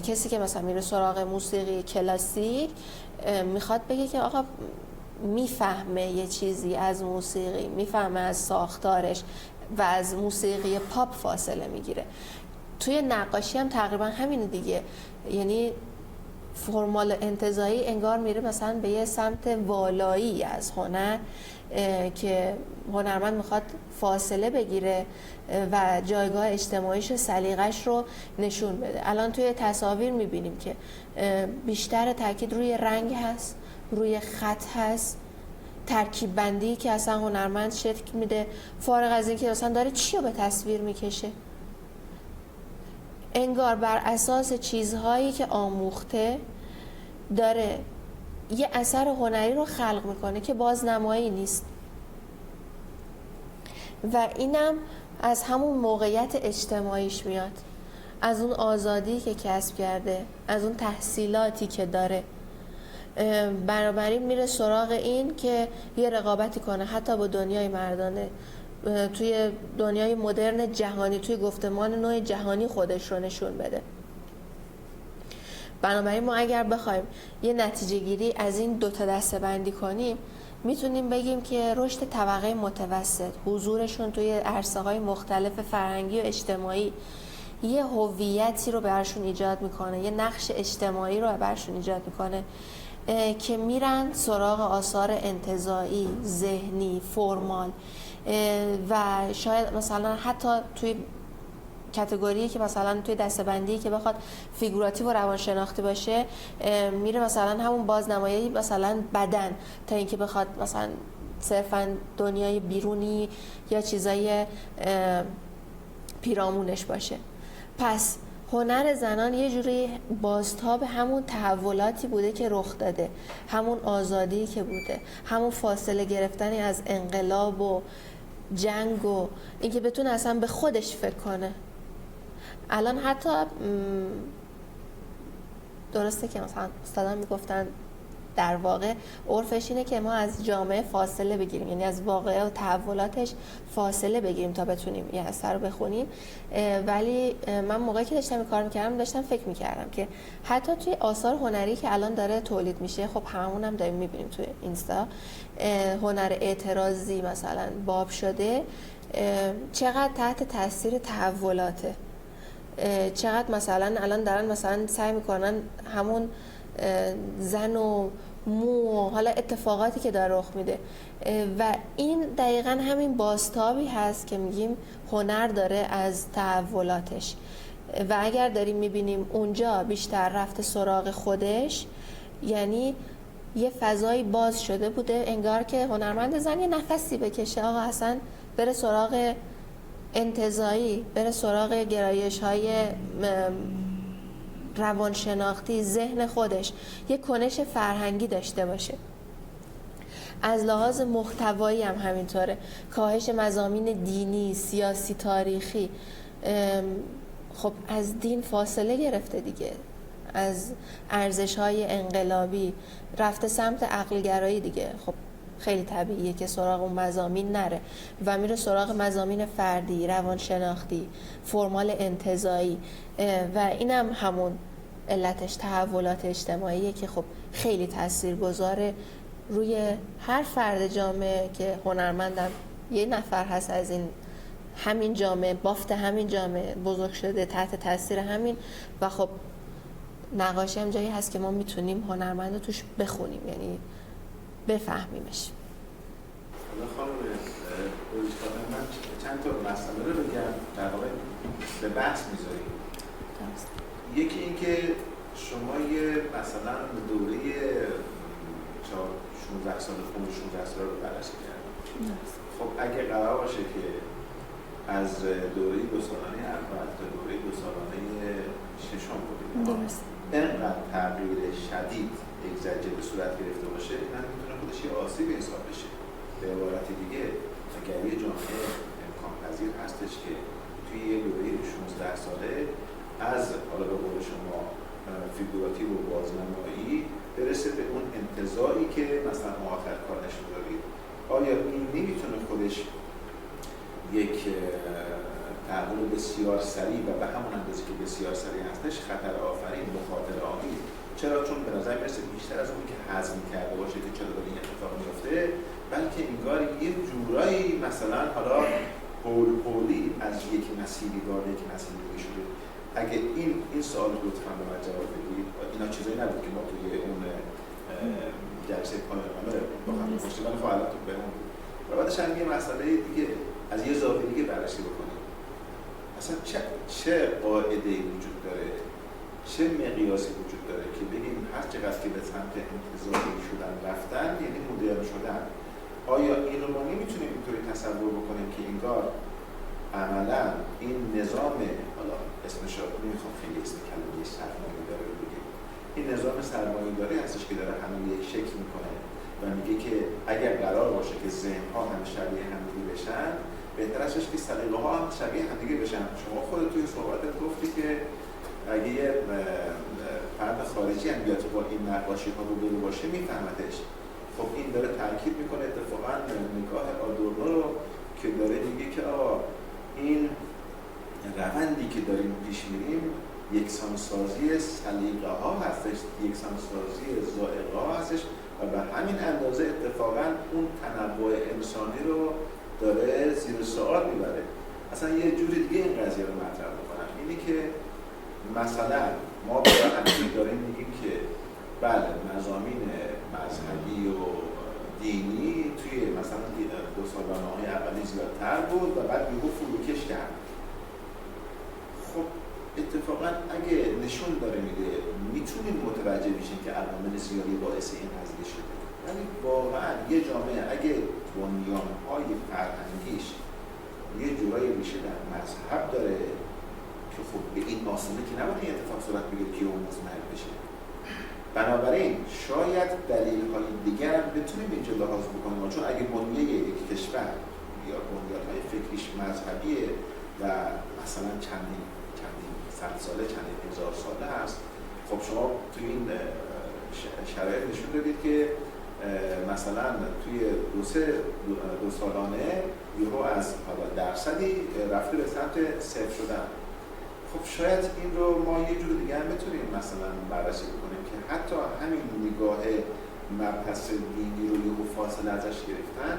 کسی که مثلا میره سراغ موسیقی کلاسیک میخواد بگه که آقا میفهمه یه چیزی از موسیقی، میفهمه از ساختارش و از موسیقی پاپ فاصله میگیره. توی نقاشی هم تقریبا همین دیگه، یعنی فرمال انتزاعی انگار میره مثلا به یه سمت والایی از هنر که هنرمند میخواد فاصله بگیره و جایگاه اجتماعیش و سلیقش رو نشون بده. الان توی تصاویر میبینیم که بیشتر تاکید روی رنگ هست، روی خط هست، ترکیب بندی که اصلا هنرمند شکل میده فارغ از اینکه اصلا داره چی رو به تصویر میکشه. انگار بر اساس چیزهایی که آموخته داره یه اثر هنری رو خلق میکنه که بازنمایی نیست و اینم از همون موقعیت اجتماعیش میاد، از اون آزادی که کسب کرده، از اون تحصیلاتی که داره. بنابراین میره سراغ این که یه رقابتی کنه حتی با دنیای مردانه، توی دنیای مدرن جهانی، توی گفتمان نوع جهانی خودش رو نشون بده. بنابراین ما اگر بخوایم یه نتیجه گیری از این دوتا دسته بندی کنیم میتونیم بگیم که رشد طبقه متوسط، حضورشون توی عرصه های مختلف فرهنگی و اجتماعی یه هویتی رو براشون ایجاد میکنه، یه نقش اجتماعی رو براشون ایجاد میکنه که میرن سراغ آثار انتزاعی، ذهنی، فرمال و شاید مثلا حتی توی کاتگوری که مثلا توی دسته‌بندی که بخواد فیگوراتیو و روانشناختی باشه میره مثلا همون بازنمایی مثلا بدن تا اینکه بخواد مثلا صرفا دنیای بیرونی یا چیزای پیرامونش باشه. پس هنر زنان یه جوری بازتاب همون تحولاتی بوده که رخ داده، همون آزادی که بوده، همون فاصله گرفتنی از انقلاب و جنگ و اینکه بتونه اصلا به خودش فکر کنه. الان حتی درسته که مثلا استادان میگفتن در واقع عرفش اینه که ما از جامعه فاصله بگیریم، یعنی از واقعه و تحولاتش فاصله بگیریم تا بتونیم یه اثر رو بخونیم. ولی من موقعی که داشتم این کار میکردم داشتم فکر میکردم که حتی توی آثار هنری که الان داره تولید میشه، خب همون هم داریم میبینیم توی اینستا، هنر اعتراضی مثلا باب شده، چقدر تحت تاثیر تحولاته، چقدر مثلا الان دارن مثلا سعی میکنن همون زن و مو و حالا اتفاقاتی که داره رخ میده و این دقیقا همین بازتابی هست که میگیم هنر داره از تحولاتش. و اگر داریم میبینیم اونجا بیشتر رفته سراغ خودش، یعنی یه فضایی باز شده بوده، انگار که هنرمند زن یه نفسی بکشه، آقا اصلا بره سراغ انتزاعی، بره سراغ گرایش‌های روانشناختی، ذهن خودش یک کنش فرهنگی داشته باشه. از لحاظ محتوایی هم همینطوره، کاهش مضامین دینی، سیاسی، تاریخی. خب از دین فاصله گرفته دیگه، از ارزش‌های انقلابی رفته سمت عقلگرایی دیگه. خب خیلی طبیعیه که سراغ اون مضامین نره و میره سراغ مضامین فردی، روانشناختی، فرمال انتزاعی و اینم همون علتش تحولات اجتماعیه که خب خیلی تاثیرگذاره روی هر فرد جامعه که هنرمندم یه نفر هست از این همین جامعه، بافت همین جامعه بزرگ شده تحت تاثیر همین و خب نقاشی هم جایی هست که ما میتونیم هنرمند رو توش بخونیم، یعنی بفهمیمش. حالا خانم من چند تا مسئله رو بگم در واقع به بحث میذاریم. یکی این که شما یه مثلا دوره 16 سال 15-16 سال رو بررسی کردید. خب اگه قرار باشه که از دوره 2 سالانه اول تا دوره 2 سالانه ششم بودیم اینقدر تغییر شدید یک زجه به صورت گرفته باشه، این میتونه خودش یه آسیبی حساب بشه. به عبارت دیگه اگر یه جامعه امکان پذیر هستش که توی یه دوره 16 ساله از حالا به قول شما فیگوراتیو و بازنمایی برسه به اون انتزاعی که مثلا ما آخر کار نشون دادید، آیا این نمیتونه خودش یک تحول بسیار سریع و به همون اندازه که بسیار سریع هستش خطر آفرین، مخاطره آمیز؟ چرا؟ چون به نظر میرسه بیشتر از اون که هضم کرده باشه که چرا داره این اتفاق میفته، بلکه انگار یه جورایی مثلا حالا هولی از یک مسیری وارد یک مسیری شده. اگه این سوال لطفاً به من جواب بدید. اینا چیزایی نبود که ما توی اون جلسه پایان‌نامه با هم داشتیم، ولی خب الان تو به اون و بعدش هم یه مسئله دیگه از یه زاویه دیگه بررسی بکنیم. اصلا چه قاعده‌ای وجود داره، چه مقیاسی وجود داره که بگیم هر چقدر که به سمت انتزاعی شدن رفتن یعنی مدرن شدن؟ آیا این رو ما نمیتونیم اینطوری تصور بکنیم که انگار عملاً این نظام، حالا اسمش رو نمیخوام خیلی اسم کلمه سرمایه‌داری رو بگیم، این نظام سرمایه‌داری هستش که داره همه یک شکل میکنه و میگه که اگر قرار باشه که ذهن‌ها هم شبیه همدیگه بشن، بهتر هستش که سلیقه‌ها هم شبیه همدیگه بشن. شما خودت توی صحبتت گفتی که اگه یه فرد خارجی هم بیاد با این نقاشی‌ها رو روبرو باشه میفهمتش. خب این داره تاکید میکنه اتفاقاً نگاه آدورنو رو که داره میگه که این روندی که داریم پیش میریم یکسانسازی سلیقه‌ها هستش، یکسانسازی ذائقه‌ها هستش و به همین اندازه اتفاقاً اون تنوع انسانی رو داره زیر سوال میبره. اصلا یه جوری دیگه این قضیه رو مطرح بکنم، اینی که مثلا ما به همین داریم میگیم که بله مضامین مذهبی و دینی توی مثلا 2 سالانه‌های اولی زیادتر بود و بعد میگو فروکش کرد. خب اتفاقا اگه نشون داره میده میتونیم متوجه بشیم که عوامل زیادی باعث این قضیه شده، ولی واقعا یه جامعه اگه بنیان‌های فرهنگیش یه جورایی ریشه در مذهب داره که خب به این آسانه که نباید این اتفاق صورت بگیره که اون مزمحل بشه. بنابراین شاید دلیل‌های دیگر هم بتونیم اینجا لحاظ بکنیم، چون اگه بنیه یک کشور یا بنیادهای فکریش مذهبیه و مثلا چندین صد ساله، چندین هزار ساله هست، خب شما توی این شرایط نشون دادید که مثلا توی 2 سالانه یهو از درصدی رفته به سمت صفر شدن. خب شاید این رو ما یه جور دیگه هم بتونیم مثلا بررسی بکنیم که حتی همین نگاه مبحث دینی رو یهو فاصله ازش گرفتن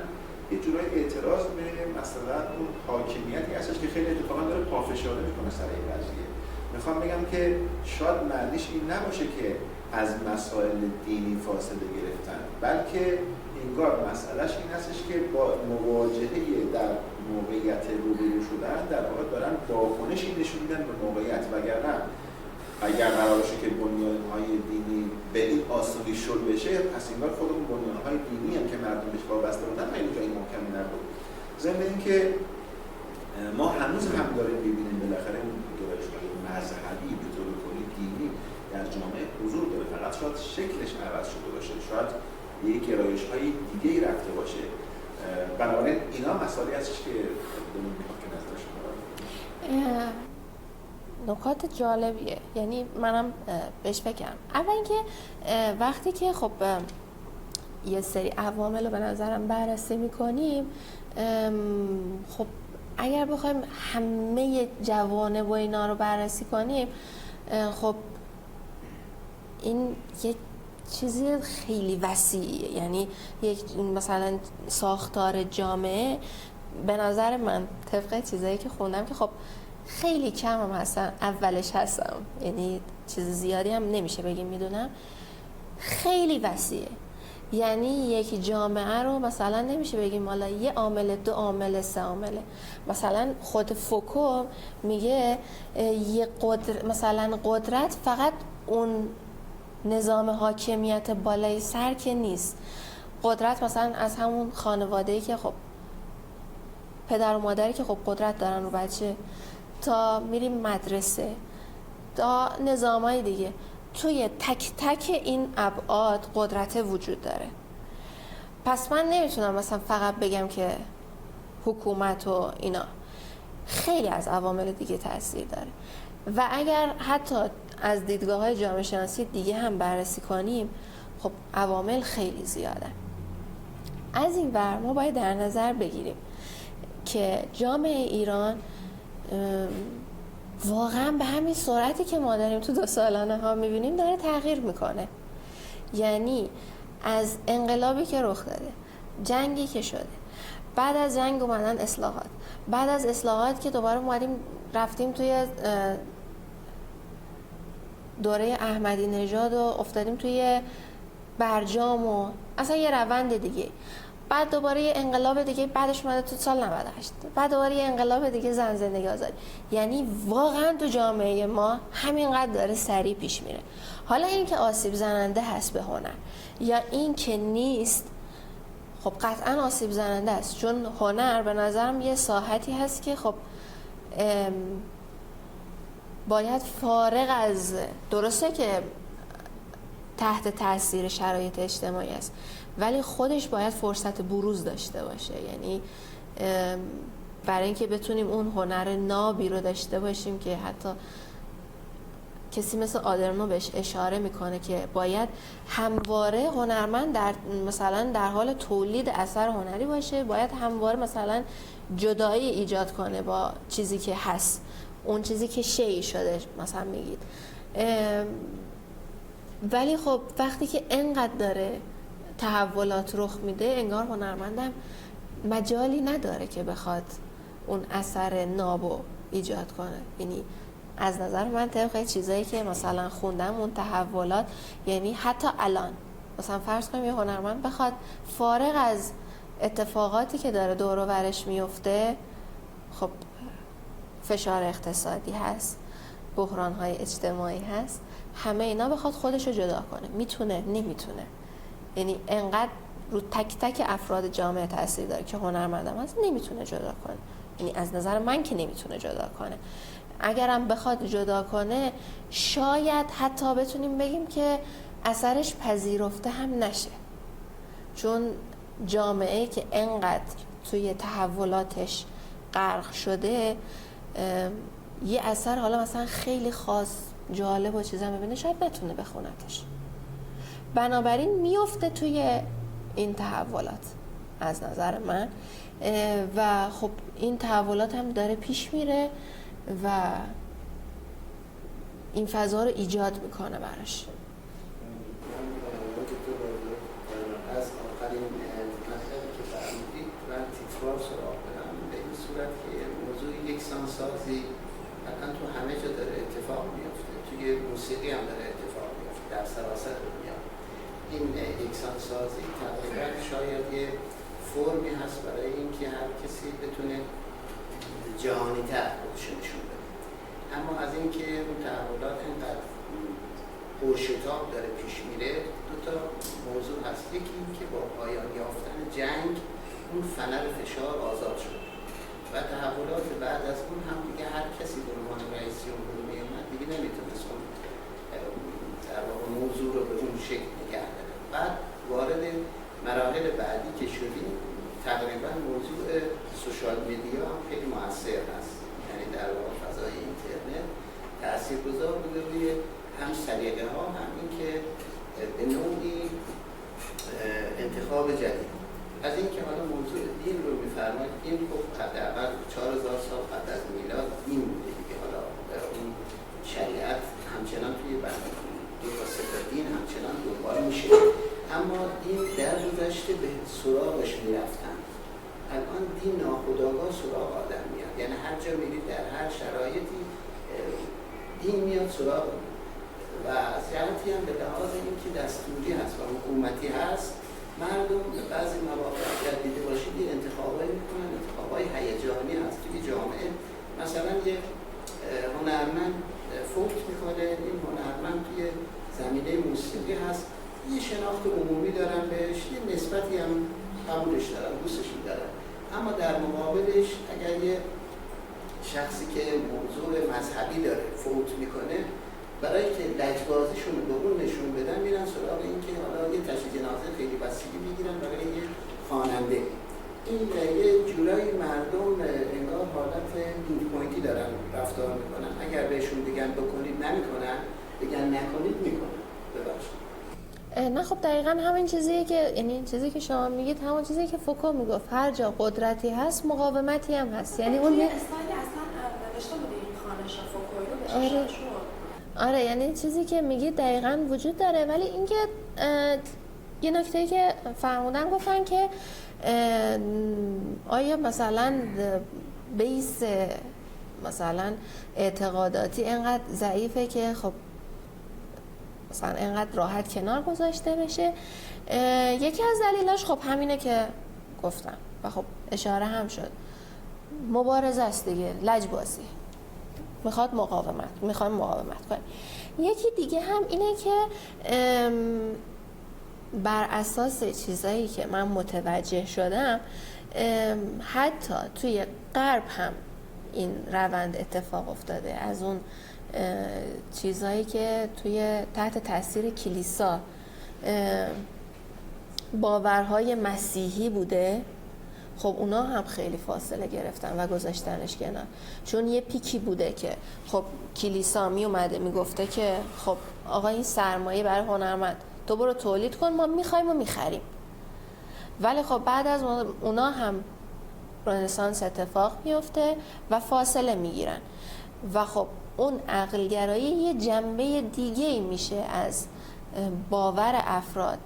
یه جورای اعتراض به مثلا اون حاکمیتی هستش که خیلی اتفاقا داره پافشاری میکنه سر این قضیه. میخوام بگم که شاید معنیش این نباشه که از مسائل دینی فاصله گرفتن، بلکه انگار مسئلهش این هستش که با مواجهه در موقعیت روبرو شدن در واقع دارن واکنشی نشون میدن به موقعیت، وگرنه اگر قرار باشه که بنیان‌های دینی به این آسانی شل بشه، پس انگار خود اون بنیان‌های دینی هم که مردم بهش وابسته بودن خیلی جای محکمی نبود. ضمن اینکه ما هنوز هم داریم ببینیم بالاخره اون گرایش‌های مذهبی به طور کلی دینی در جامعه حضور داره، فقط شاید شکلش عوض شده باشه، شاید یه گرایش‌های دیگه‌ای رفته باشه. بنابراین اینا مسائلی هستش که بدون که نظر شما نکات جالبیه، یعنی منم بهش فکر کردم. اول اینکه وقتی که خب یه سری عوامل رو به نظرم بررسی میکنیم، خب اگر بخوایم همه جوانب و اینا رو بررسی کنیم، خب این یک چیزی خیلی وسیعه، یعنی یک مثلا ساختار جامعه به نظر من طبق چیزایی که خوندم که خب خیلی کم هم هستن، اولش هستم، یعنی چیز زیادی هم نمیشه بگیم میدونم، خیلی وسیعه. یعنی یک جامعه رو مثلا نمیشه بگیم حالا یه عامل، دو عامل، سه عامله. مثلا خود فوکو میگه یه مثلا قدرت فقط اون نظام حاکمیت بالای سر که نیست. قدرت مثلا از همون خانواده‌ای که خب پدر و مادری که خب قدرت دارن رو بچه، تا میریم مدرسه، تا نظامای دیگه، توی تک تک این ابعاد قدرت وجود داره. پس من نمیتونم مثلا فقط بگم که حکومت و اینا، خیلی از عوامل دیگه تاثیر داره. و اگر حتی از دیدگاه‌های جامعه شناسی دیگه هم بررسی کنیم، خب عوامل خیلی زیاده. از این ور ما باید در نظر بگیریم که جامعه ایران واقعا به همین سرعتی که ما داریم تو 2 سالانه ها میبینیم داره تغییر میکنه. یعنی از انقلابی که رخ داده، جنگی که شده، بعد از جنگ اومدن اصلاحات، بعد از اصلاحات که دوباره اومدیم رفتیم توی دوره احمدی نژاد و افتادیم توی برجام و اصلا یه روند دیگه، بعد دوباره یه انقلاب دیگه بعدش اومده تو سال 98، بعد دوباره یه انقلاب دیگه زن زندگی آزادی. یعنی واقعا تو جامعه ما همینقدر داره سریع پیش میره. حالا این که آسیب زننده هست به هنر یا این که نیست، خب قطعا آسیب زننده است، چون هنر به نظرم یه ساحتی هست که خب باید فارغ از، درسته که تحت تاثیر شرایط اجتماعی است، ولی خودش باید فرصت بروز داشته باشه. یعنی برای اینکه بتونیم اون هنر نابی رو داشته باشیم که حتی کسی مثل آدرنو بهش اشاره میکنه که باید همواره هنرمند مثلا در حال تولید اثر هنری باشه، باید همواره مثلا جدایی ایجاد کنه با چیزی که هست، اون چیزی که شیء شده مثلا میگید. ولی خب وقتی که انقدر داره تحولات رخ میده، انگار هنرمندم مجالی نداره که بخواد اون اثر نابو ایجاد کنه. یعنی از نظر من طبق چیزایی که مثلا خوندم، اون تحولات، یعنی حتی الان مثلا فرض کنیم یه هنرمند بخواد فارغ از اتفاقاتی که داره دور و برش میفته، خب فشار اقتصادی هست، بحران‌های اجتماعی هست، همه اینا بخواد خودش رو جدا کنه، میتونه؟ نمیتونه. یعنی انقدر رو تک تک افراد جامعه تاثیر داره که هنرمندم هست نمیتونه جدا کنه. یعنی از نظر من که نمیتونه جدا کنه. اگرم بخواد جدا کنه، شاید حتی بتونیم بگیم که اثرش پذیرفته هم نشه، چون جامعه که انقدر توی تحولاتش غرق شده، یه اثر حالا مثلا خیلی خاص جالب و چیزا ببینه شاید نتونه بخونتش، بنابراین میفته توی این تحولات از نظر من. و خب این تحولات هم داره پیش میره و این فضا رو ایجاد میکنه براش. از آخرین مطلبی که فرمودید من تکرار سراغ بدم به این صورت که موضوع یکسانسازی حتما تو همه جا داره اتفاق میفته، توی موسیقی هم داره اتفاق میفته، در سراسر دنیا. این یکسانسازی تقریبا شاید یه فرمی هست برای اینکه هر کسی بتونه جهانی تر خودش نشون بده. اما از اینکه اون تحولات اینقدر پرشتاب داره پیش میره، 2 تا موضوع هست. یکی این که با پایان یافتن جنگ اون فنر فشار آزاد شد و تحولات بعد از اون هم دیگه هر کسی به عنوان رئیس جمهور میومد دیگه نمیتونست اون در واقع موضوع رو به اون شکل نگه داره. بعد وارد مراحل بعدی که شدیم تقریبا موضوع سوشال میدیا هم خیلی مؤثر هست، یعنی در واقع فضای اینترنت تاثیرگذار بوده روی هم سلیقه ها، هم این که به نوعی انتخاب جدید. از این که حالا موضوع دین رو می‌فرمایید، این خب حداقل 4000 سال قبل از میلاد دین بوده دیگه. حالا اون شریعت همچنان توی دو تا سه تا دین همچنان دنبال میشه، اما دین در گذشته به سراغش میرفتن. الان دین ناخودآگاه سراغ آدم میاد، یعنی هر جا میرید در هر شرایطی دین میاد سراغ و از جهتی هم به لحاظ اینکه دستوری هست و حکومتی هست، مردم به بعضی مواقع اگر دیده باشید یه انتخابایی میکنن، انتخابای هیجانی هست توی جامعه. مثلا یه هنرمند فوت میکنه، این هنرمند توی زمینه موسیقی هست، یه شناخت عمومی دارن بهش، یه نسبتی هم قبولش دارن، دوستش دارن، اما در مقابلش اگر یه شخصی که موضوع مذهبی داره فوت میکنه، برای که لجبازیشون رو به اون نشون بدن میرن سراغ این که حالا یه تشییع جنازه خیلی وسیعی میگیرن برای یه خواننده. این یه جورایی مردم انگار حالت پینگ پوینتی دارن رفتار میکنن، اگر بهشون بگن بکنید نمیکنن، بگن نکنید میکنن. ببخشید. نه خب دقیقاً همین چیزیه که، یعنی چیزی که شما میگید همون چیزی که فوکو میگفت، هر جا قدرتی هست مقاومتی هم هست. یعنی اون یه استایلی اصلا نوشته بوده این خانش فوکوی رو بهش آره یعنی چیزی که میگید دقیقاً وجود داره، ولی اینکه یه نکته‌ای که فرمودن گفتن که آیا مثلا بیس مثلا اعتقاداتی اینقدر ضعیفه که خب مثلا اینقدر راحت کنار گذاشته بشه. یکی از دلیلاش خب همینه که گفتم و خب اشاره هم شد، مبارزه است دیگه، لجبازی، میخواد مقاومت کنه. یکی دیگه هم اینه که بر اساس چیزایی که من متوجه شدم حتی توی غرب هم این روند اتفاق افتاده. از اون چیزایی که توی تحت تاثیر کلیسا باورهای مسیحی بوده، خب اونا هم خیلی فاصله گرفتن و گذاشتنش کنار، چون یه پیکی بوده که خب کلیسا می اومده میگفته که خب آقا این سرمایه برای هنرمند، تو برو تولید کن، ما میخوایم و میخریم. ولی خب بعد از اونا هم رنسانس اتفاق میفته و فاصله میگیرن و خب اون عقلگرایی یه جنبه دیگه‌ای میشه از باور افراد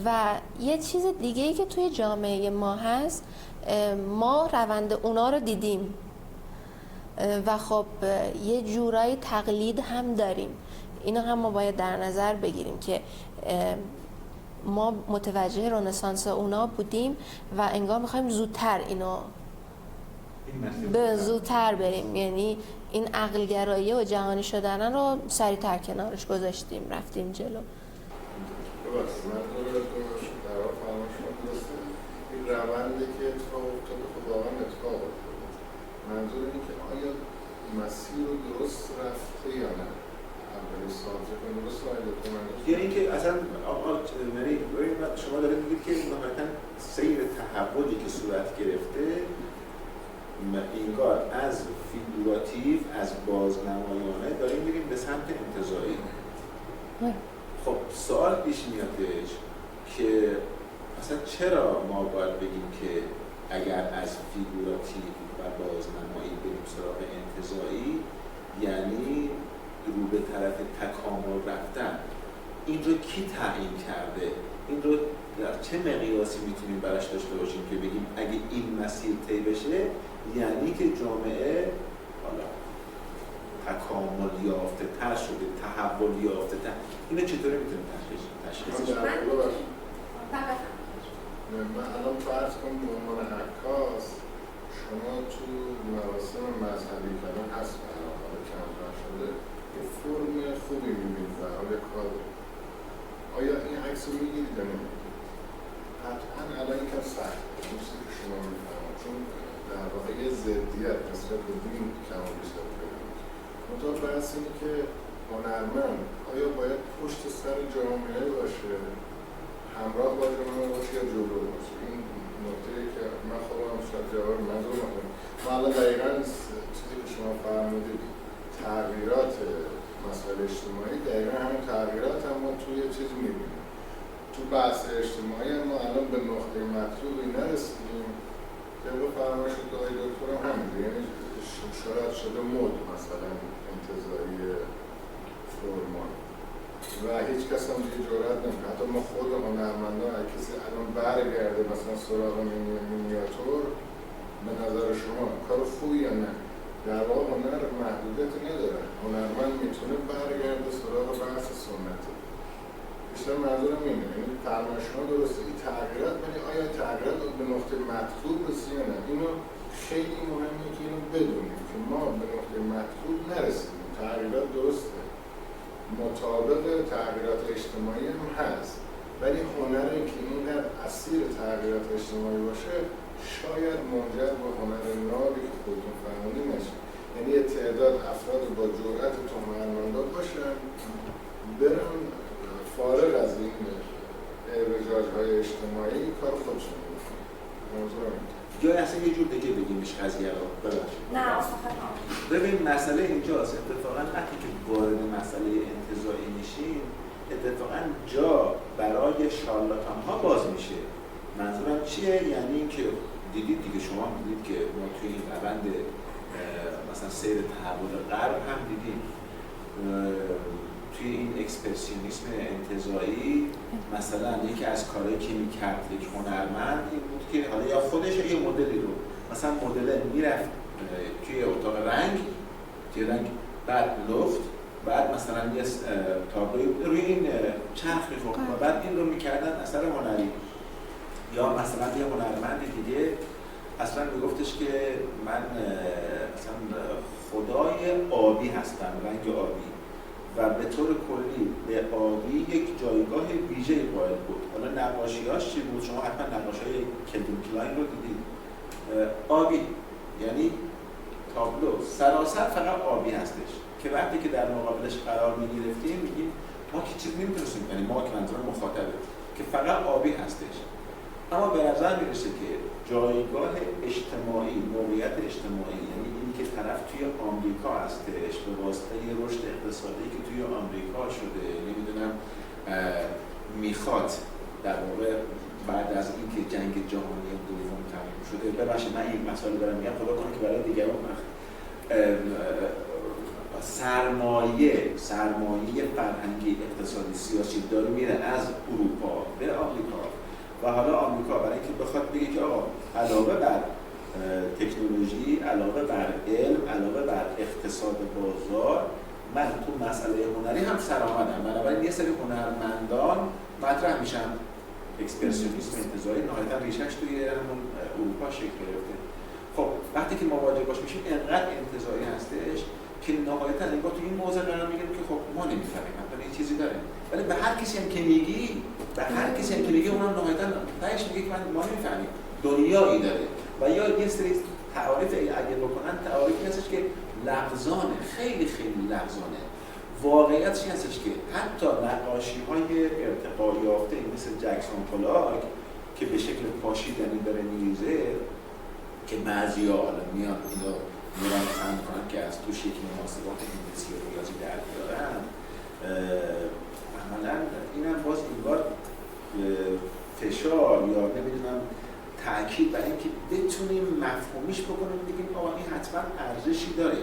و یه چیز دیگه‌ای که توی جامعه ما هست، ما روند اونا رو دیدیم و خب یه جورایی تقلید هم داریم. اینا هم ما باید در نظر بگیریم که ما متوجه رنسانس اونا بودیم و انگار میخوایم زودتر اینو به زودتر بریم، یعنی این عقلگرایی و جهانی شدن رو سریعتر کنارش گذاشتیم، رفتیم جلو. ببخشید من در واقع فرمایشون درسته، این روندی که اتفاق افتاده خب واقعا اتفاق افتاده. منظور اینه که آیا مسیر رو درست رفته یا نه؟ اولی سازه کنه درست رفته. یعنی اینکه اصلا شما دارید میگید که نهایتاً سیر تحولی که صورت گرفته اینگار از فیگوراتیو، از بازنمایانه داریم میریم به سمت انتزاعی. خب سوال پیش میادش که مثلا چرا ما باید بگیم که اگر از فیگوراتیو و بازنمایی بریم سراغ انتزاعی یعنی رو به طرف تکامل رفتن؟ این رو کی تعیین کرده؟ این رو در چه مقیاسی میتونیم براش داشته باشیم که بگیم اگه این مسیر طی بشه یعنی که جامعه حالا تکامل یافته تر شده، تحول یافته تر؟ اینو چطوری میتونیم تشخیصش بدیم؟ من الان فرض کنم به عنوان عکاس شما تو مراسم مذهبی که الان هست حالا کمتر شده یه فرم خوبی میبینید و حال کار. آیا این عکس رو میگیرید یا نمیگیرید؟ قطعا الان یکم سخت یه ضدیت نسبت به دین کم و بیش پیدا میشه. منتها بحث اینه که هنرمند آیا باید پشت سر جامعه باشه، همراه با جامعه باشه یا جلو باشه؟ این نکته‌ای که من خودم شاید جواب منظور نکنم. ما الان دقیقاً چیزی که شما فرمودید تغییرات مسائل اجتماعی دقیقاً همین تغییرات هم ما توی چیزی می‌بینیم. تو بحث اجتماعی ما الان به نقطه مطلوبی نرسیدیم که به فرمایش آقای دکتر هم همینه، یعنی شاید شده مد مثلا انتزاعی فرمان و هیچ کس هم دیگه جرئت نمی‌کنه. حتی ما خود هنرمندان اگه کسی الان برگرده مثلا سراغ مینیاتور، به نظر شما کار خوبی یا نه؟ در واقع هنر محدودیتی نداره، هنرمند میتونه برگرده سراغ بحث سنتی. بیشتر منظورم اینه، یعنی فرمایش شما درسته این تغییرات، ولی آیا تغییرات به نقطه مطلوب رسید یا نه؟ اینو خیلی مهمه که اینو بدونیم که ما به نقطه مطلوب نرسیدیم. تغییرات درسته، مطابق تغییرات اجتماعی هم هست، ولی هنری که اینقدر اسیر تغییرات اجتماعی باشه شاید منجر به هنر نابی که خودتون فرمودید نشه. یعنی یه تعداد افراد با جرأت تو هنرمندان باشن برن فارغ از این ارتجاج‌های اجتماعی کار خودشون بکنن. منظورم یا اصلا یه جور دیگه بگیمش قضیه رو ببخشید. نه اصلا ببین مسئله اینجاست، اتفاقا وقتی که وارد مسئله انتزاعی میشیم اتفاقا جا برای شارلاتان ها باز میشه. منظورم چیه؟ یعنی اینکه دیدید دیگه، شما دیدید که ما توی این روند مثلا سیر تحول غرب هم دیدیم، توی این اکسپرسیونیسم انتزاعی مثلا یکی از کارهایی که میکرد یک هنرمند این بود که حالا یا خودش یه مدلی رو مثلا مدل میرفت توی اتاق رنگ، توی رنگ بعد لفت، بعد مثلا یه تابلوی روی این چرخ می‌خورد و بعد این رو میکردن اثر هنری. یا مثلا یه هنرمند دیگه اصلا میگفتش که من مثلا خدای آبی هستم، رنگ آبی، و به طور کلی به آبی یک جایگاه ویژه‌ای قائل بود. حالا نقاشی‌هاش چی بود؟ شما حتما نقاشی‌های کلوین کلاین رو دیدید. آبی یعنی تابلو سراسر فقط آبی هستش که وقتی که در مقابلش قرار می‌گرفتیم میگیم ما که چیز نمی‌تونستیم، یعنی ما که منظور مخاطبه که فقط آبی هستش. اما به نظر میرسه که جایگاه اجتماعی، موقعیت اجتماعی، یعنی اینی که طرف توی آمریکا هستش به واسطه رشد اقتصادی که توی آمریکا شده، نمیدونم میخواد در واقع بعد از اینکه جنگ جهانی دوم تموم شده، ببخشید من این مسائل دارم میگم خدا کنه که برای دیگران سرمایه فرهنگی، اقتصادی، سیاسی داره میره از اروپا به آمریکا و حالا آمریکا برای اینکه بخواد بگه که آقا علاوه بر تکنولوژی، علاوه بر علم، علاوه بر اقتصاد بازار، من تو مسئله هنری هم سرآمدم، بنابراین یه سری هنرمندان مطرح میشن. اکسپرسیونیسم انتزاعی نهایتا ریشش توی همون اروپا شکل گرفته. خب وقتی که مواجه باش میشیم انقدر انتزاعی هستش که نهایتا انگار توی این موضوع قرار میگیریم که خب ما نمیفهمیم، مثلا این چیزی داره، ولی به هر کسی هم که میگی، اونم نهایتا تهش میگه که ما نمیفهمیم، دنیایی داره. و یا یه سری تعاریف اگه بکنن، تعاریفی هستش که لغزانه، خیلی خیلی لغزانه. واقعیتش هستش که حتی نقاشی‌های ارتقا یافته مثل جکسون پولاک که به شکل پاشیدنی داره میریزه، که بعضی‌ها حالا میان اینو میرن فهم کنن که از توش یک مناسبات انگلیسی و ریاضی در بیارن، عملاً اینم باز اینوار فشار یا نمیدونم تأکید برای اینکه بتونیم مفهومیش بکنیم، بگیم آقا این حتما ارزشی داره.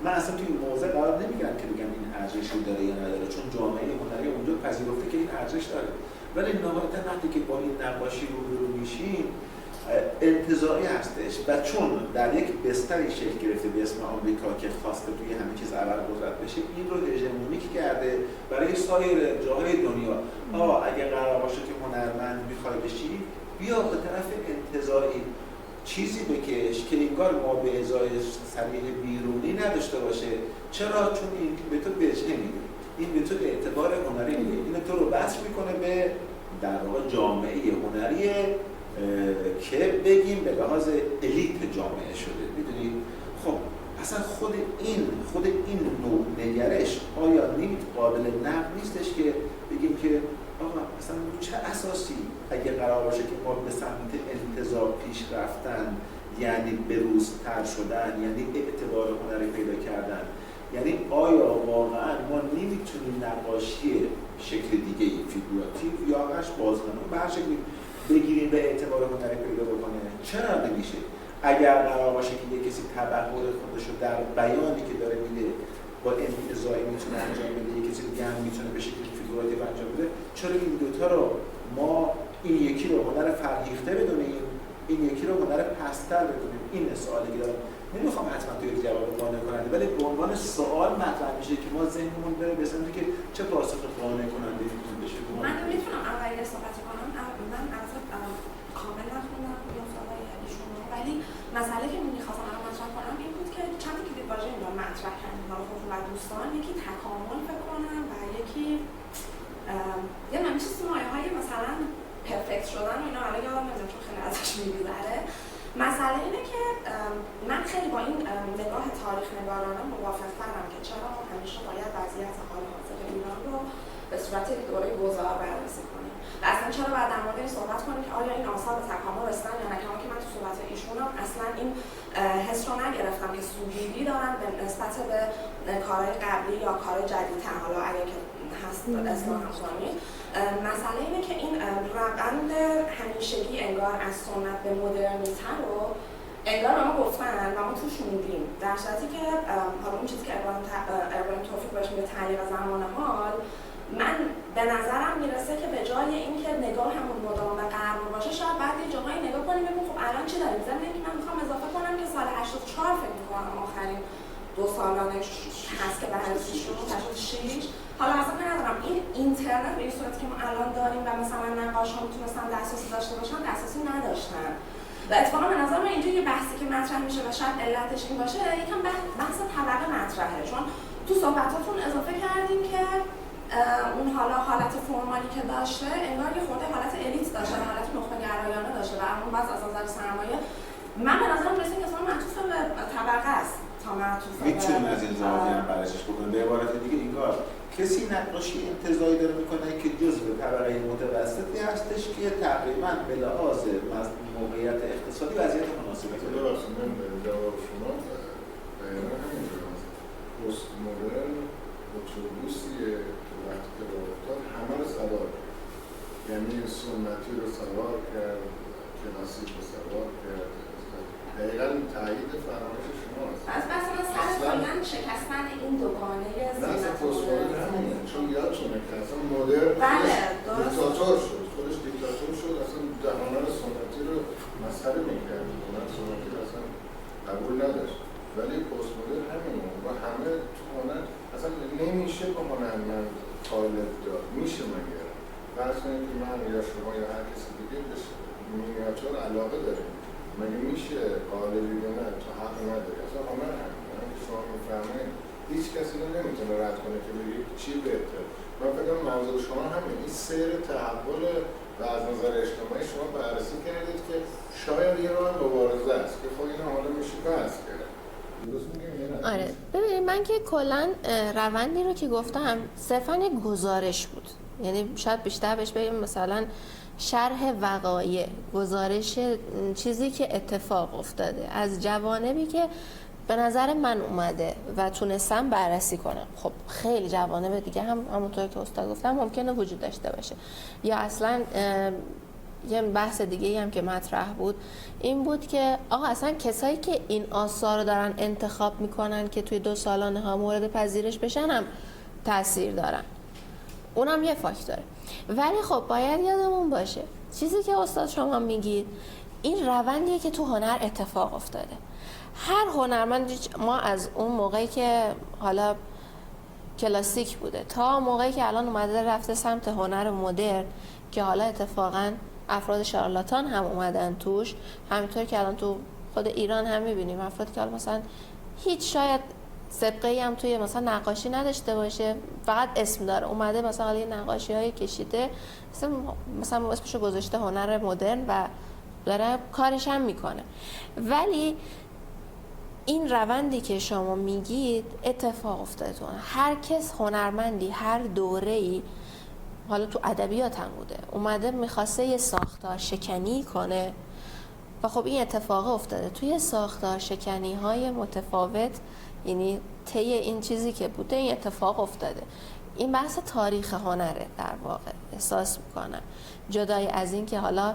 من اصلا توی این موضوع قرار نمیگیرم که بگم این ارزشی داره یا نداره، چون جامعه هنری اونجا پذیرفته که این ارزش داره، ولی نهایتا وقتی که با این نقاشی روبرو میشیم انتزاعی هستش و چون در یک بستری شکل گرفته به اسم آمریکا که خواسته توی همه چیز اول قدرت بشه، این رو هژمونیک کرده برای سایر جاهای دنیا. اگه قرار باشه که هنرمند میخوای بشی، بیا به طرف انتزاعی چیزی بکش که انگار ما به ازای سریع بیرونی نداشته باشه. چرا؟ چون این به تو وجهه میده، این به تو اعتبار هنری میده، این تو رو وصل میکنه به در واقع جامعه هنری که بگیم به لحاظ الیت جامعه شده. میدونید خب اصلا خود این نوع نگرش آیا قابل نقد نیستش که بگیم که آقا اصلا چه اساسی اگه قرار باشه که ما به سمت انتزاع پیش رفتن، یعنی بروزتر شدن، یعنی اعتبار هنری پیدا کردن، یعنی آیا واقعا ما نمیتونیم نقاشی شکل دیگه فیگوراتیو یا هرش بازنمون به هر شکلی بگیریم به اعتبار هنری پیدا بکنه؟ چرا نمیشه؟ اگر قرار باشه که یه کسی تبحر خودش رو در بیانی که داره میده با انتزاعی میتونه انجام بده، یه کسی دیگه هم میتونه به شکل فیگوراتیو انجام بده، چرا این دوتا رو ما این یکی رو هنر فرهیخته بدونیم، این یکی رو هنر پست‌تر بدونیم؟ این سوالی که دارم. نمیخوام حتما توی جواب قانع کننده، ولی به عنوان سوال مطرح میشه که ما ذهنمون بره به سمتی که چه پاسخ قانع کننده میتونه بشه. من میتونم اول صحبت کنم. من اصلا کامل نخوندم مصاحبه ایشون رو، ولی مسئله که میخواستم الان مطرح کنم این بود که چند تا کلید واژه اینو مطرح کردیم حالا خودتون و دوستان. یکی تکامل فکر کنم و یکی یه همیشه مایه‌های مثلا پرفکت شدن و اینا، الان یادم نمیاد چون خیلی ازش میگذره. مسئله اینه که من خیلی با این نگاه تاریخ نگارانه موافق‌ترم که چرا همیشه باید وضعیت حال حاضر ایران رو به صورت دوره گذار بررسی کنیم و اصلا چرا باید در مورد این صحبت کنیم که آیا این آثار به تکامل رسیدن یا نه. کما که من تو صحبت ایشونم اصلا این حس رو نگرفتم که سوگیری دارن به نسبت به کارهای قبلی یا کار جدیدتر، حالا اگه که هست اصلاح کنید. مسئله اینه که این روند همیشگی انگار از سنت به مدرنیته رو انگار ما گفتن و ما توش موندیم، در صورتی که حالا اون چیزی که ابراهیم توفیق بهش میگه تعلیق زمان حال، من به نظرم میرسه که به جای اینکه نگاهمون مدام به غرب باشه، شاید بعد یه جاهایی نگاه کنیم ببینیم خب الان چی داریم. ضمن اینکه من میخوام اضافه کنم که سال 84 فکر می‌کنم آخرین 2 سالانه هست که بررسی شد، 86. حالا اصلا ندارم این اینترنت به این صورتی که ما الان داریم و مثلا نقاش‌ها میتونستن دسترسی داشته باشن، دسترسی نداشتن. و اتفاقا به نظر من اینجا یه بحثی که مطرح میشه و شاید علتش این باشه، یکم بحث طبقه مطرحه، چون تو صحبتاتون اضافه کردیم که اون حالت فرمالی که داشته انگار یه خورده حالت الیت داشته، حالت نخبه گرایانه داشته و اون باز از نظر سرمایه من به نظرم رسید که اصلا معطوف به طبقه است تا معطوف به میتونیم از این زاویه هم بررسیش بکنیم. به عبارت دیگه انگار کسی نقاشی انتزاعی داره میکنه که جزء طبقه متوسطی هستش که تقریبا به لحاظ موقعیت اقتصادی وضعیت مناسبی داره. ببخشید من جواب شما دقیقا همینجوری هست. پست مدرن اتوبوسیه که وقتی که راه افتاد همه رو سوار کرد، یعنی سنتی رو سوار کرد، کلاسیک رو سوار کرد. دقیقا تایید فرمایش شماست. بس من سر کلن شکستن این دوگانه زینت مدرن همینه، چون یادتونه که اصلا مدرن دیکتاتور شد، خودش دیکتاتور شد، اصلا هنر سنتی رو مسخره میکرد، هنر سنتی رو اصلا قبول نداشت. ولی پست مدرن همینه و همه تو هنر اصلا نمیشه با هنرمند قالب داد. میشه مگر فرض کنید که من یا شما یا هر کسی دیگه به مینیاتور علاقه داریم، مگه میشه قالبی یا نه؟ تو حق نداری. اصلا هنر همین که شما میفرمایید هیچ کسی رو نمیتونه رد کنه که بگه چی بهتر. من فکر کنم منظور شما همین این سیر تحول و از نظر اجتماعی شما بررسی کردید که شاید یه راه مبارزه است که خب اینو حالا میشه بحث کرد. آره ببینید من که کلا روندی رو که گفتم صرفا یک گزارش بود، یعنی شاید بیشتر بهش بگیم مثلا شرح وقایع، گزارش چیزی که اتفاق افتاده از جوانبی که به نظر من اومده و تونستم بررسی کنم. خب خیلی جوانب دیگه هم همونطور که استاد گفتم ممکنه وجود داشته باشه، یا اصلا یه بحث دیگه هم که مطرح بود این بود که آقا اصلا کسایی که این آثار رو دارن انتخاب میکنن که توی 2 سالانه ها مورد پذیرش بشن هم تاثیر دارن، اونم یه فاکتوره. ولی خب باید یادمون باشه چیزی که استاد شما میگید این روندیه که تو هنر اتفاق افتاده. هر هنرمند، ما از اون موقعی که حالا کلاسیک بوده تا موقعی که الان اومده رفته سمت هنر مدرن که حالا اتفاقاً افراد شارلاتان هم اومدن توش، همینطور که الان تو خود ایران هم میبینیم افرادی که حالا مثلا هیچ شاید سابقه‌ای هم توی مثلا نقاشی نداشته باشه، فقط اسم داره اومده مثلا یه نقاشی‌های کشیده مثلا اسمشو گذاشته هنر مدرن و داره کارش هم میکنه. ولی این روندی که شما میگید اتفاق افتاده تو هر کس، هنرمندی هر دوره‌ای، حالا تو ادبیات هم بوده، اومده میخواسته یه ساختار شکنی کنه و خب این اتفاق افتاده توی ساختار شکنی های متفاوت، یعنی طی این چیزی که بوده این اتفاق افتاده. این بحث تاریخ هنره در واقع، احساس میکنم جدای از این که حالا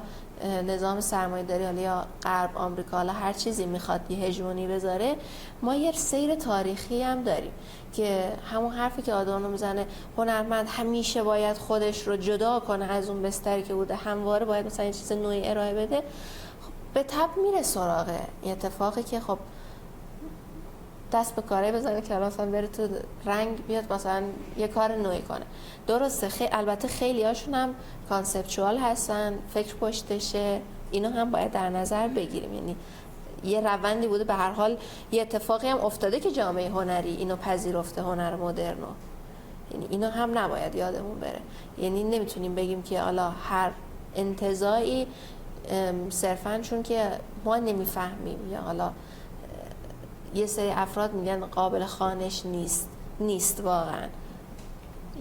نظام سرمایه‌داری حالا یا غرب، آمریکا، حالا هر چیزی میخواد یه هژمونی بذاره، ما یه سیر تاریخی هم داریم که همون حرفی که آدورنو میزنه هنرمند همیشه باید خودش رو جدا کنه از اون بستری که بوده، همواره باید مثلا یه چیز نوعی ارائه بده. خب به تبع میره سراغ این اتفاقی که خب دست به کاری بزنه که مثلا بره تو رنگ بیاد مثلا یه کار نوعی کنه. درسته، البته خیلی هاشون هم کانسپچوال هستن، فکر پشتشه، اینو هم باید در نظر بگیریم. یعنی یه روندی بوده، به هر حال یه اتفاقی هم افتاده که جامعه هنری اینو پذیرفته، هنر مدرنو. یعنی اینو هم نباید یادمون بره. یعنی نمیتونیم بگیم که حالا هر انتزاعی صرفاً چون که ما نمیفهمیم یا حالا یه سری افراد میگن قابل خوانش نیست واقعا.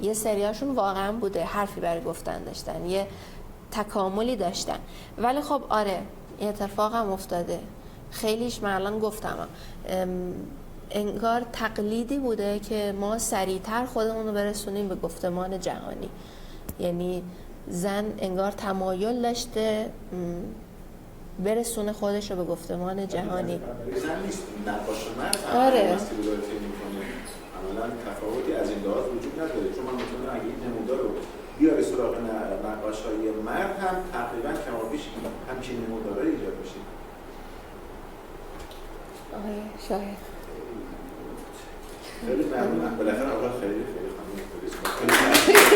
یه سریاشون واقعا بوده، حرفی برای گفتن داشتن، یه تکاملی داشتن. ولی خب آره این اتفاق هم افتاده. خیلیش من الان گفتم انگار تقلیدی بوده که ما سریعتر خودمون رو برسونیم به گفتمان جهانی. یعنی زن انگار تمایل داشته برسونه خودش رو به گفتمان جهانی. زن نیست، نقاش مرد آره. عملا تفاوتی از این لحاظ وجود نداره، چون من میتونم اگه این نمودار رو بیاره سراغ نقاش‌های مرد هم تقریبا کمابیش همچین نمودارهایی ایجاد میشه. آره شاید. خیلی ممنونم، بالاخره اول خیلی خانم